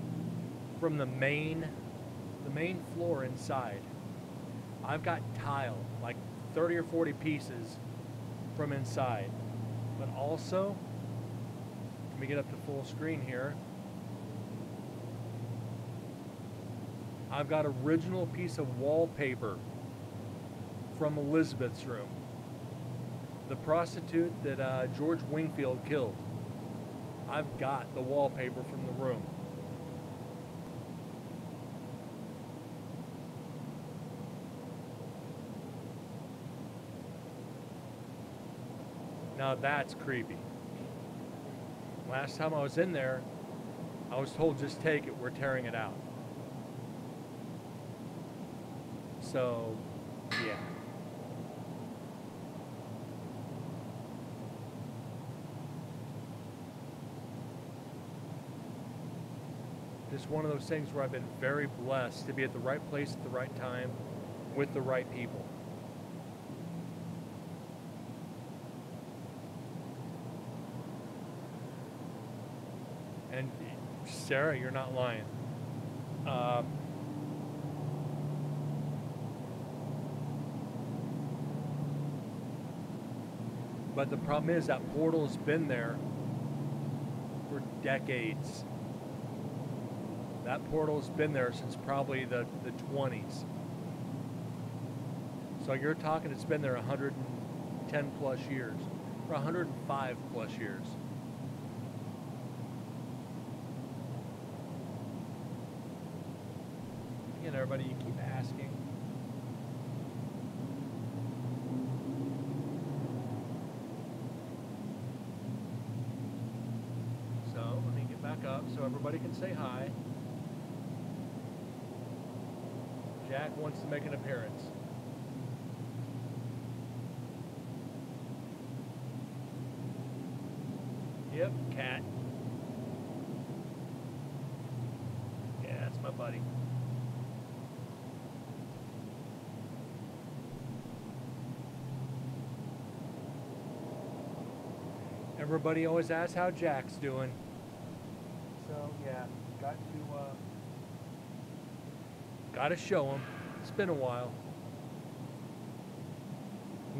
from the main floor inside. I've got tile, like 30 or 40 pieces from inside. But also, let me get up to full screen here. I've got original piece of wallpaper from Elizabeth's room. The prostitute that George Wingfield killed. I've got the wallpaper from the room. Now that's creepy. Last time I was in there, I was told just take it, we're tearing it out. So, yeah. Just one of those things where I've been very blessed to be at the right place at the right time with the right people. And Sarah, you're not lying. But the problem is that portal's been there for decades. That portal's been there since probably the 20s. So you're talking it's been there 110 plus years, or 105 plus years. Again, everybody, you keep asking. So let me get back up so everybody can say hi. Jack wants to make an appearance. Yep, cat. Yeah, that's my buddy. Everybody always asks how Jack's doing. So yeah, got to show him. It's been a while.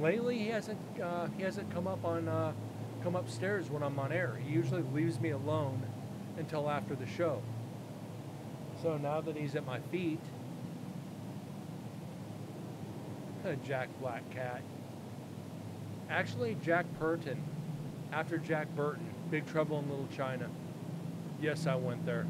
Lately, he hasn't come upstairs when I'm on air. He usually leaves me alone until after the show. So now that he's at my feet, Jack Black Cat. Actually, Jack Burton. After Jack Burton, Big Trouble in Little China. Yes, I went there.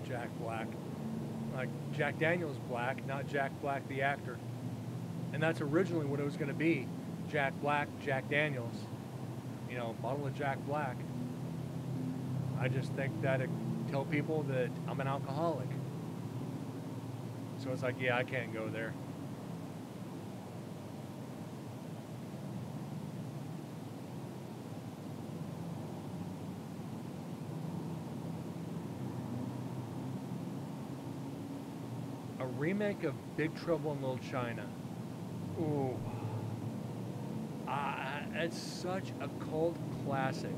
Jack Black. Like Jack Daniels Black, not Jack Black the actor. And that's originally what it was going to be. Jack Black, Jack Daniels. You know, bottle of Jack Black. I just think that it tell people that I'm an alcoholic. So it's like, yeah, I can't go there. A remake of Big Trouble in Little China. Ooh. It's such a cult classic.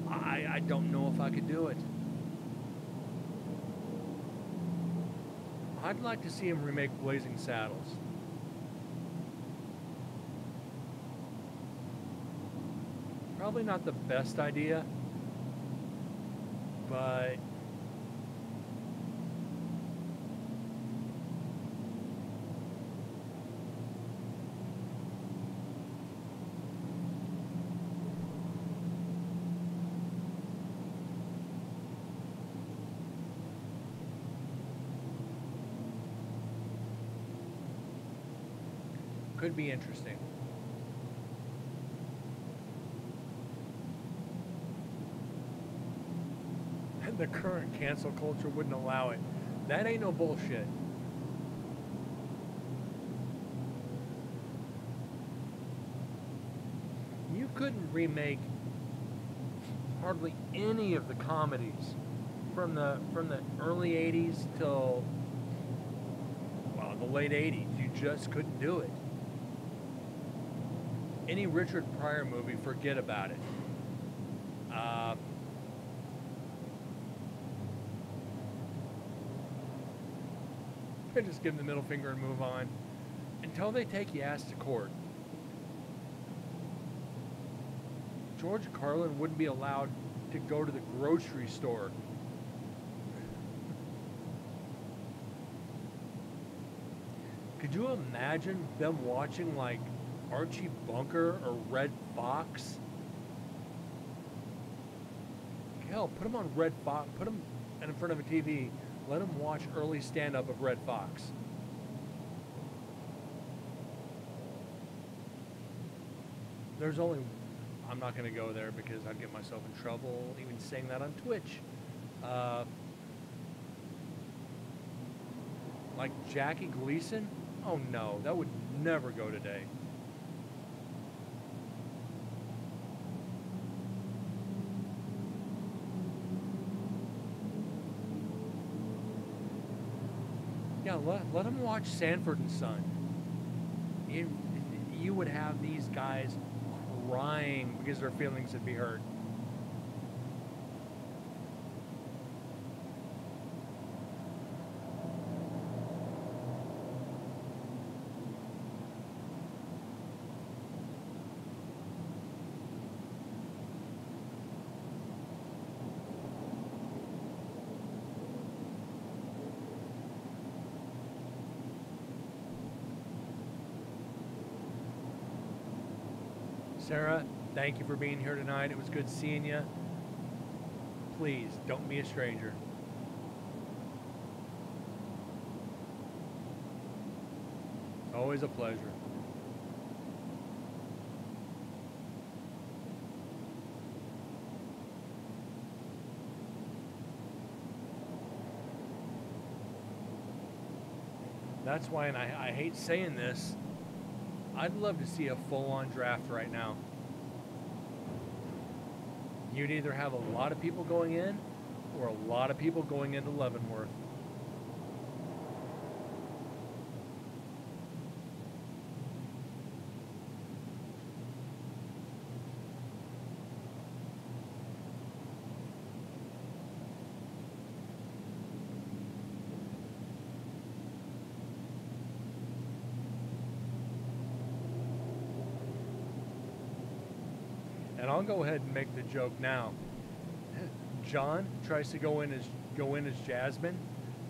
I don't know if I could do it. I'd like to see him remake Blazing Saddles. Probably not the best idea, but could be interesting. And the current cancel culture wouldn't allow it. That ain't no bullshit. You couldn't remake hardly any of the comedies from the early 80s till, well, the late 80s. You just couldn't do it. Any Richard Pryor movie, forget about it. I just give them the middle finger and move on until they take your ass to court. George Carlin wouldn't be allowed to go to the grocery store. Could you imagine them watching like Archie Bunker or Red Fox? Hell, put them on Red Fox, put them in front of a TV, let them watch early stand-up of Red Fox. There's only, I'm not going to go there because I'd get myself in trouble even saying that on Twitch. Like Jackie Gleason? Oh no, that would never go today. Yeah, let them watch Sanford and Son. You would have these guys crying because their feelings would be hurt. Sarah, thank you for being here tonight. It was good seeing you. Please, don't be a stranger. Always a pleasure. That's why, and I hate saying this, I'd love to see a full-on draft right now. You'd either have a lot of people going in or a lot of people going into Leavenworth. And I'll go ahead and make the joke now. John tries to go in as Jasmine.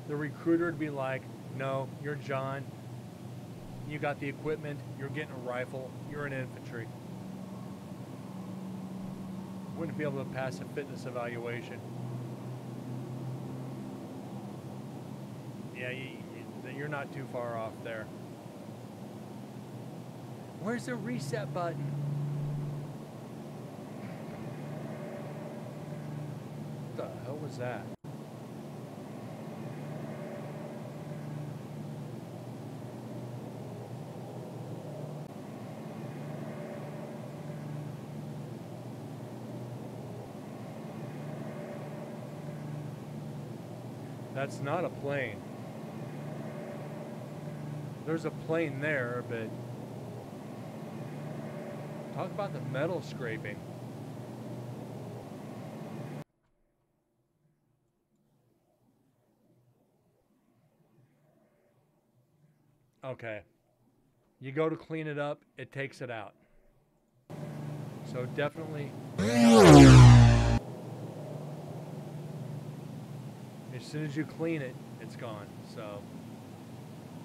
The recruiter would be like, "No, you're John. You got the equipment. You're getting a rifle. You're in infantry." Wouldn't be able to pass a fitness evaluation. Yeah, you're not too far off there. Where's the reset button? What the hell was that? That's not a plane. There's a plane there, but talk about the metal scraping. Okay. You go to clean it up, it takes it out. So definitely, as soon as you clean it, it's gone. So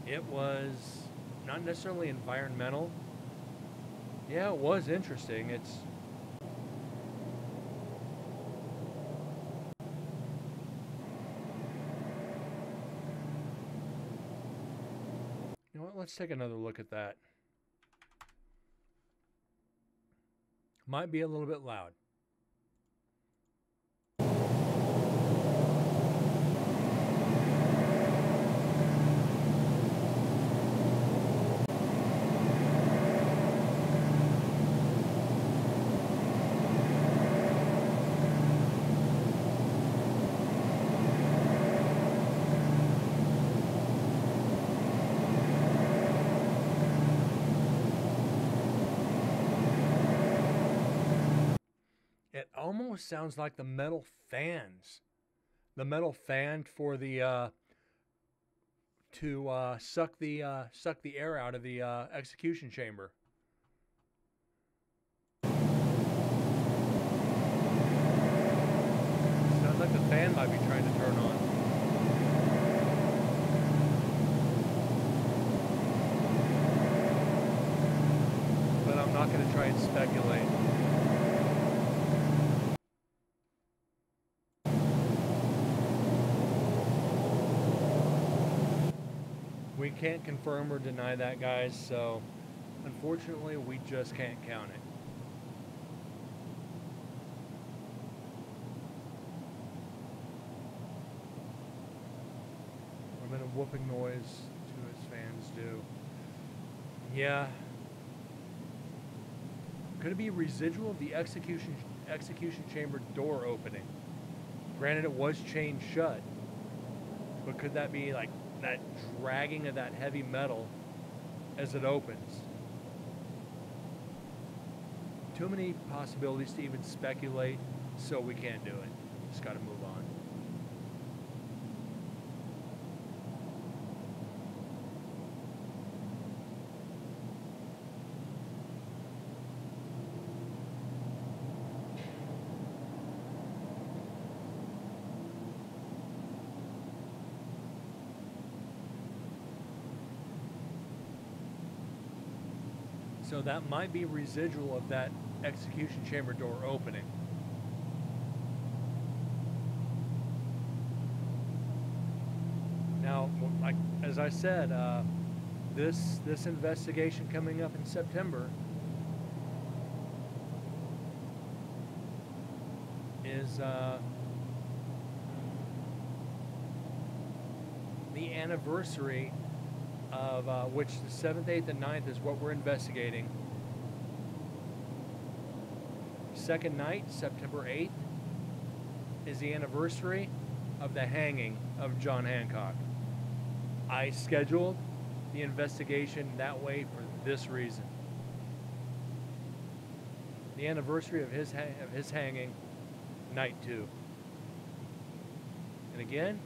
it was not necessarily environmental. Yeah, it was interesting. It's you know what? Let's take another look at that. Might be a little bit loud. It almost sounds like the metal fans. The metal fan for the to suck the air out of the execution chamber. Sounds like the fan might be trying to turn on. But I'm not going to try and speculate. We can't confirm or deny that, guys, so unfortunately we just can't count it. What a bit of whooping noise to his fans do. Yeah. Could it be residual of the execution chamber door opening? Granted, it was chained shut, but could that be like that dragging of that heavy metal as it opens? Too many possibilities to even speculate, so we can't do it. Just got to move on. So that might be residual of that execution chamber door opening. Now, like as I said, this investigation coming up in September is the anniversary of which the 7th, 8th, and 9th is what we're investigating. Second night, September 8th, is the anniversary of the hanging of John Hancock. I scheduled the investigation that way for this reason. The anniversary of his hanging, night 2. And again,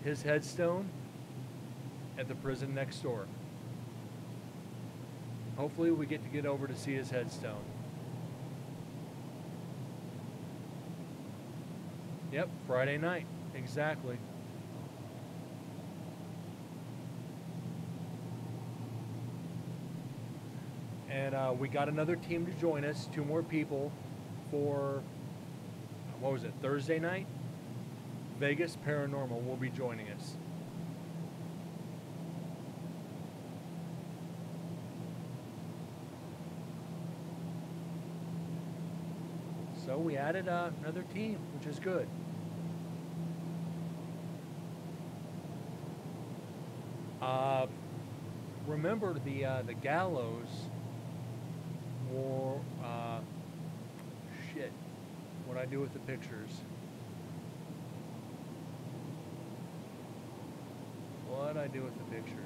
his headstone at the prison next door. Hopefully we get over to see his headstone. Yep, Friday night, exactly. And we got another team to join us, 2 more people for, what was it, Thursday night? Vegas Paranormal will be joining us. So we added another team, which is good. Remember the gallows or shit. What I do with the pictures? What I do with the pictures?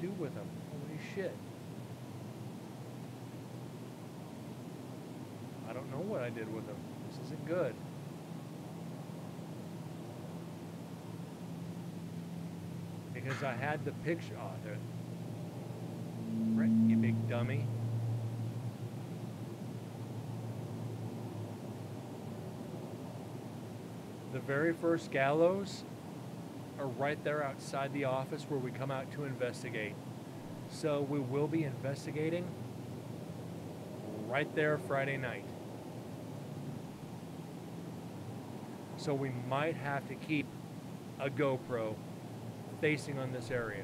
do with them? Holy shit. I don't know what I did with them. This isn't good. Because I had the picture. Oh, there. Right, you big dummy. The very first gallows are right there outside the office where we come out to investigate. So we will be investigating right there Friday night. So we might have to keep a GoPro facing on this area.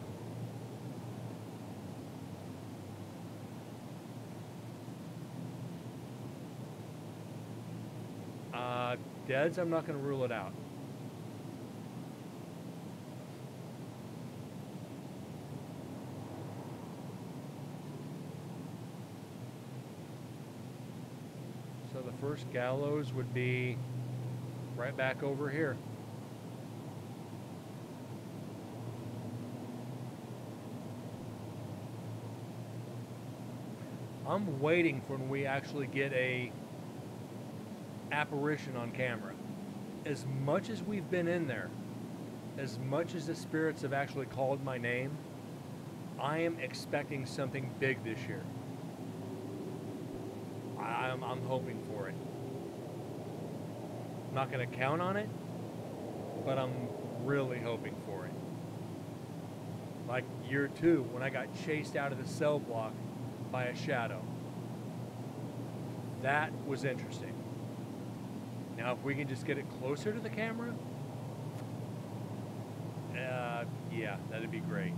Deads, I'm not going to rule it out. So the first gallows would be right back over here. I'm waiting for when we actually get a apparition on camera. As much as we've been in there, as much as the spirits have actually called my name, I am expecting something big this year. I'm hoping for it. I'm not going to count on it, but I'm really hoping for it. Like year 2, when I got chased out of the cell block by a shadow. That was interesting. Now, if we can just get it closer to the camera, yeah, that'd be great.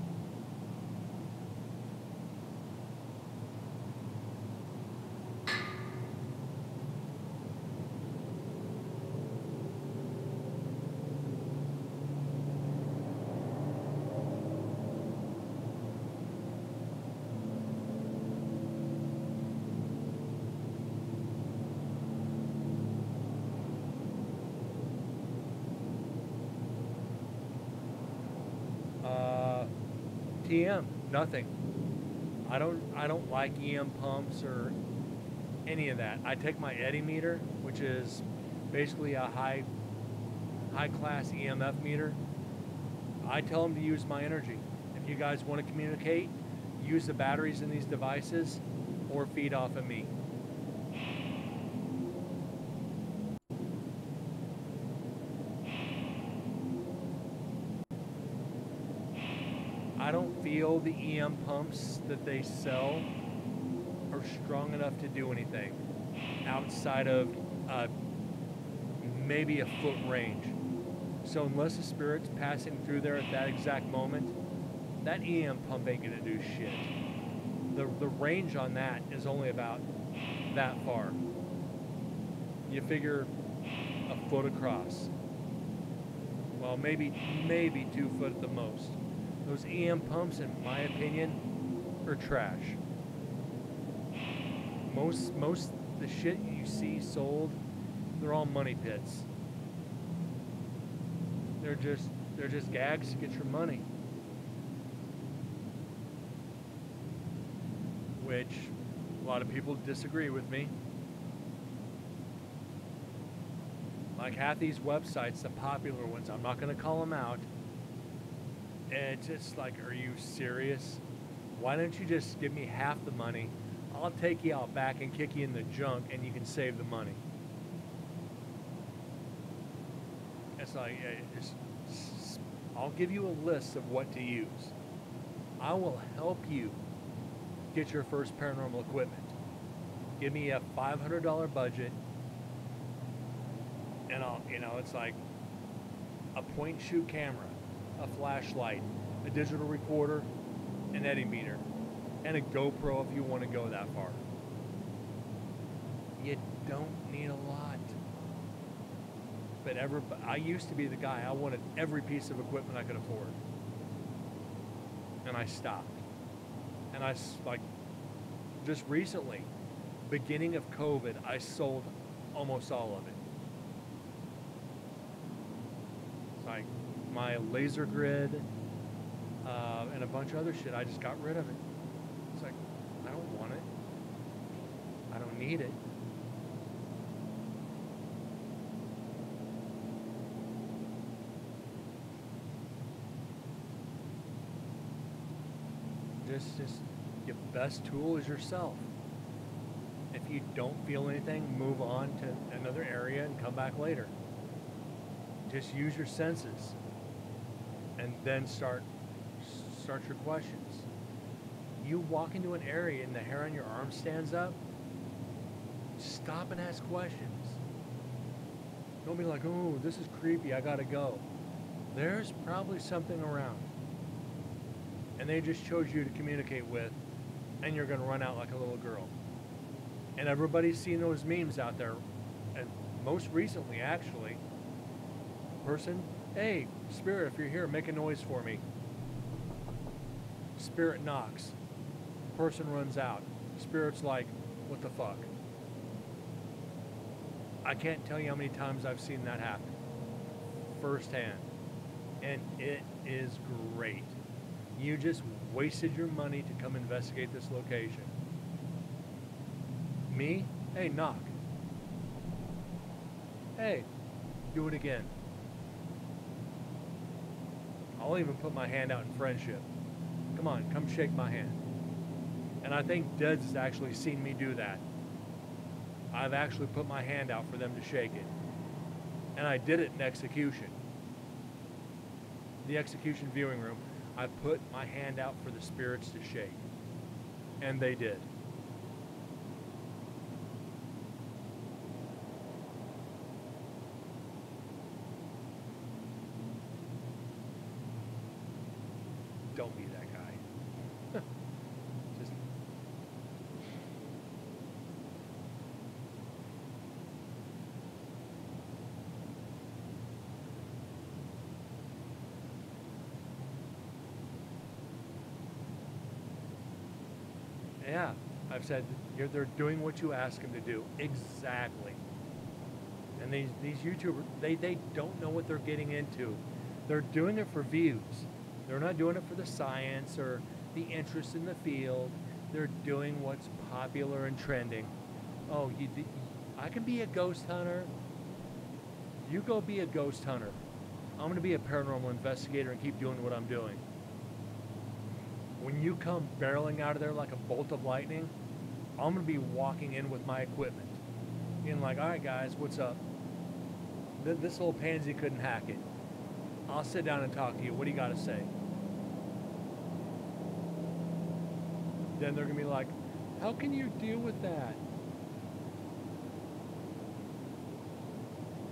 TM, nothing. I don't like EM pumps or any of that. I take my eddy meter, which is basically a high class EMF meter. I tell them to use my energy. If you guys want to communicate, use the batteries in these devices or feed off of me. I don't feel the EM pumps that they sell are strong enough to do anything outside of maybe a foot range. So unless the spirit's passing through there at that exact moment, that EM pump ain't gonna do shit. The range on that is only about that far. You figure a foot across. Well, maybe 2 foot at the most. Those EM pumps, in my opinion, are trash. Most the shit you see sold, they're all money pits. They're just gags to get your money. Which a lot of people disagree with me. Like half these websites, the popular ones, I'm not going to call them out. It's just like, are you serious? Why don't you just give me half the money? I'll take you out back and kick you in the junk and you can save the money. It's like, I'll give you a list of what to use. I will help you get your first paranormal equipment. Give me a $500 budget and it's like a point and shoot camera, a flashlight, a digital recorder, an eddy meter, and a GoPro if you want to go that far. You don't need a lot. But I used to be the guy, I wanted every piece of equipment I could afford. And I stopped. And just recently, beginning of COVID, I sold almost all of it. Like my laser grid, and a bunch of other shit. I just got rid of it. It's like, I don't want it. I don't need it. Just your best tool is yourself. If you don't feel anything, move on to another area and come back later. Just use your senses, and then start your questions. You walk into an area and the hair on your arm stands up, stop and ask questions. Don't be like, oh, this is creepy, I gotta go. There's probably something around. And they just chose you to communicate with, and you're gonna run out like a little girl. And everybody's seen those memes out there. And most recently, actually, person, hey, spirit, if you're here, make a noise for me. Spirit knocks. Person runs out. Spirit's like, what the fuck? I can't tell you how many times I've seen that happen. Firsthand. And it is great. You just wasted your money to come investigate this location. Me? Hey, knock. Hey, do it again. I'll even put my hand out in friendship. Come on, come shake my hand. And I think Deds has actually seen me do that. I've actually put my hand out for them to shake it. And I did it in execution. The execution viewing room, I put my hand out for the spirits to shake. And they did. Don't be that guy. Just yeah, I've said they're doing what you ask them to do. Exactly. And these YouTubers, they don't know what they're getting into. They're doing it for views. They're not doing it for the science or the interest in the field. They're doing what's popular and trending. Oh, I can be a ghost hunter. You go be a ghost hunter. I'm going to be a paranormal investigator and keep doing what I'm doing. When you come barreling out of there like a bolt of lightning, I'm going to be walking in with my equipment. Being like, all right, guys, what's up? This little pansy couldn't hack it. I'll sit down and talk to you. What do you got to say? Then they're going to be like, how can you deal with that?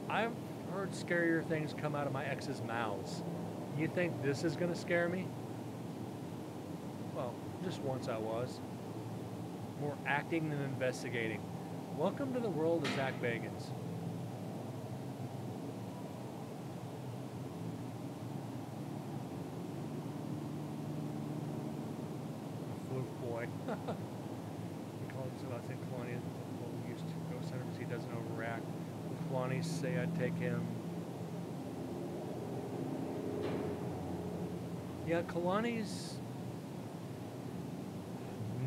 I've heard scarier things come out of my ex's mouths. You think this is going to scare me? Well, just once I was. More acting than investigating. Welcome to the world of Zach Bagans. Fluke boy. We call it, so I think Kalani used to go center because he doesn't overreact. Kalani say I'd take him. Yeah, Kalani's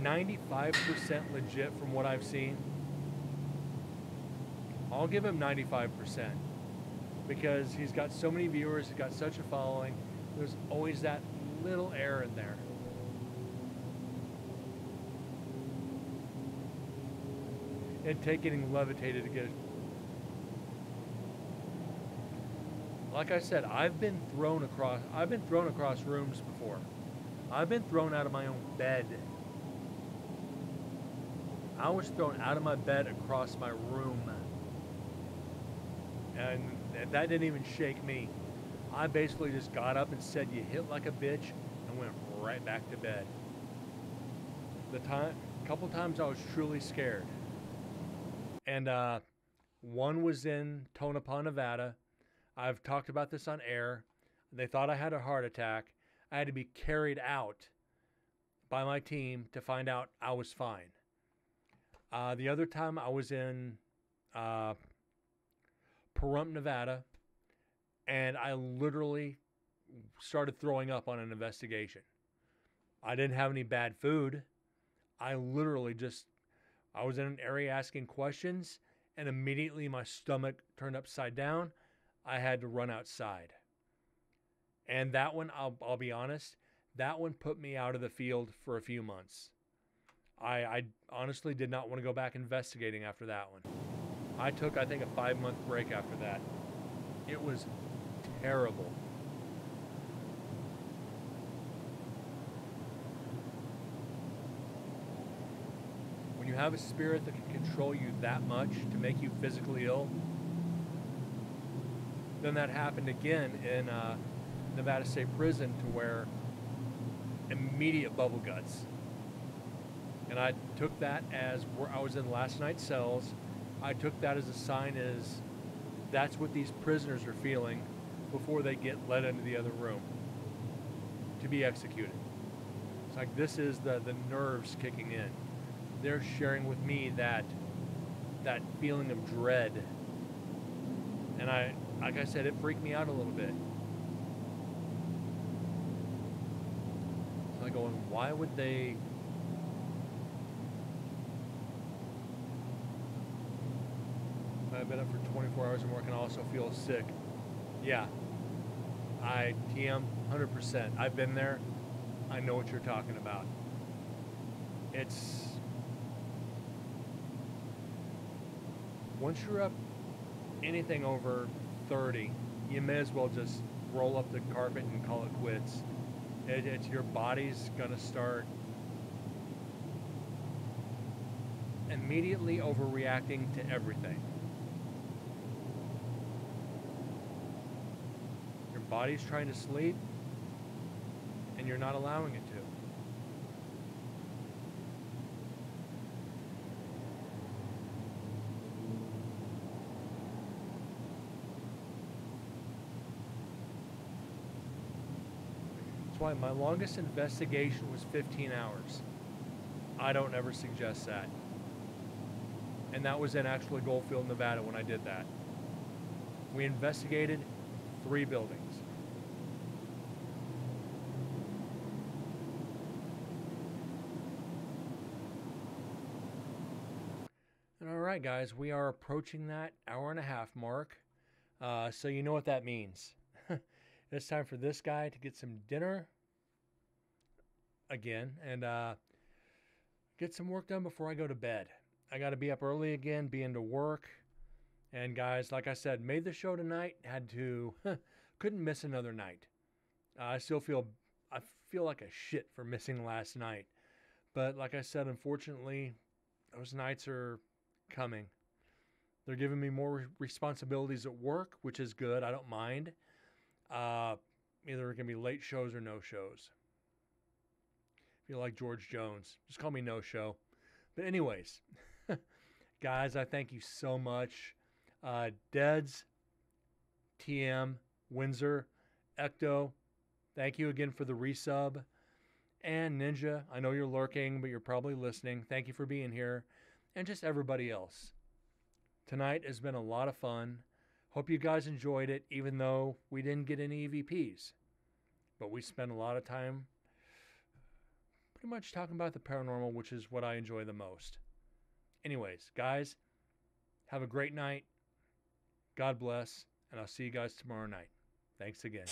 95% legit from what I've seen. I'll give him 95% because he's got so many viewers, he's got such a following. There's always that little air in there. It'd take getting levitated to get it. Like I said, I've been thrown across rooms before. I've been thrown out of my own bed. I was thrown out of my bed across my room. And that didn't even shake me. I basically just got up and said, you hit like a bitch, and went right back to bed. A couple times I was truly scared. And one was in Tonopah, Nevada. I've talked about this on air. They thought I had a heart attack. I had to be carried out by my team to find out I was fine. The other time I was in Pahrump, Nevada, and I literally started throwing up on an investigation. I didn't have any bad food. I literally just, I was in an area asking questions, and immediately my stomach turned upside down. I had to run outside. And that one, I'll be honest, that one put me out of the field for a few months. I honestly did not want to go back investigating after that one. I took, I think, a 5-month break after that. It was terrible. When you have a spirit that can control you that much to make you physically ill, then that happened again in Nevada State Prison, to where immediate bubble guts. And I took that as where I was in last night's cells. I took that as a sign, as that's what these prisoners are feeling before they get led into the other room to be executed. It's like, this is the nerves kicking in. They're sharing with me that feeling of dread. And like I said, it freaked me out a little bit. So I'm going, why would they? I've been up for 24 hours or more, can also feel sick. Yeah, I TM 100%. I've been there. I know what you're talking about. It's, once you're up anything over 30, you may as well just roll up the carpet and call it quits. It's your body's gonna start immediately overreacting to everything. Your body's trying to sleep, and you're not allowing it to. That's why my longest investigation was 15 hours. I don't ever suggest that. And that was in actually Goldfield, Nevada when I did that. We investigated 3 buildings. And all right, guys, we are approaching that hour-and-a-half mark. So you know what that means. It's time for this guy to get some dinner again and get some work done before I go to bed. I got to be up early again, be into work. And guys, like I said, made the show tonight, couldn't miss another night. I feel like a shit for missing last night. But like I said, unfortunately, those nights are coming. They're giving me more responsibilities at work, which is good. I don't mind. Either it can be late shows or no shows. If you like George Jones, just call me No Show. But anyways, guys, I thank you so much. Deads, TM, Windsor, Ecto, thank you again for the resub. And Ninja, I know you're lurking, but you're probably listening. Thank you for being here. And just everybody else. Tonight has been a lot of fun. Hope you guys enjoyed it, even though we didn't get any EVPs. But we spent a lot of time pretty much talking about the paranormal, which is what I enjoy the most. Anyways, guys, have a great night. God bless, and I'll see you guys tomorrow night. Thanks again.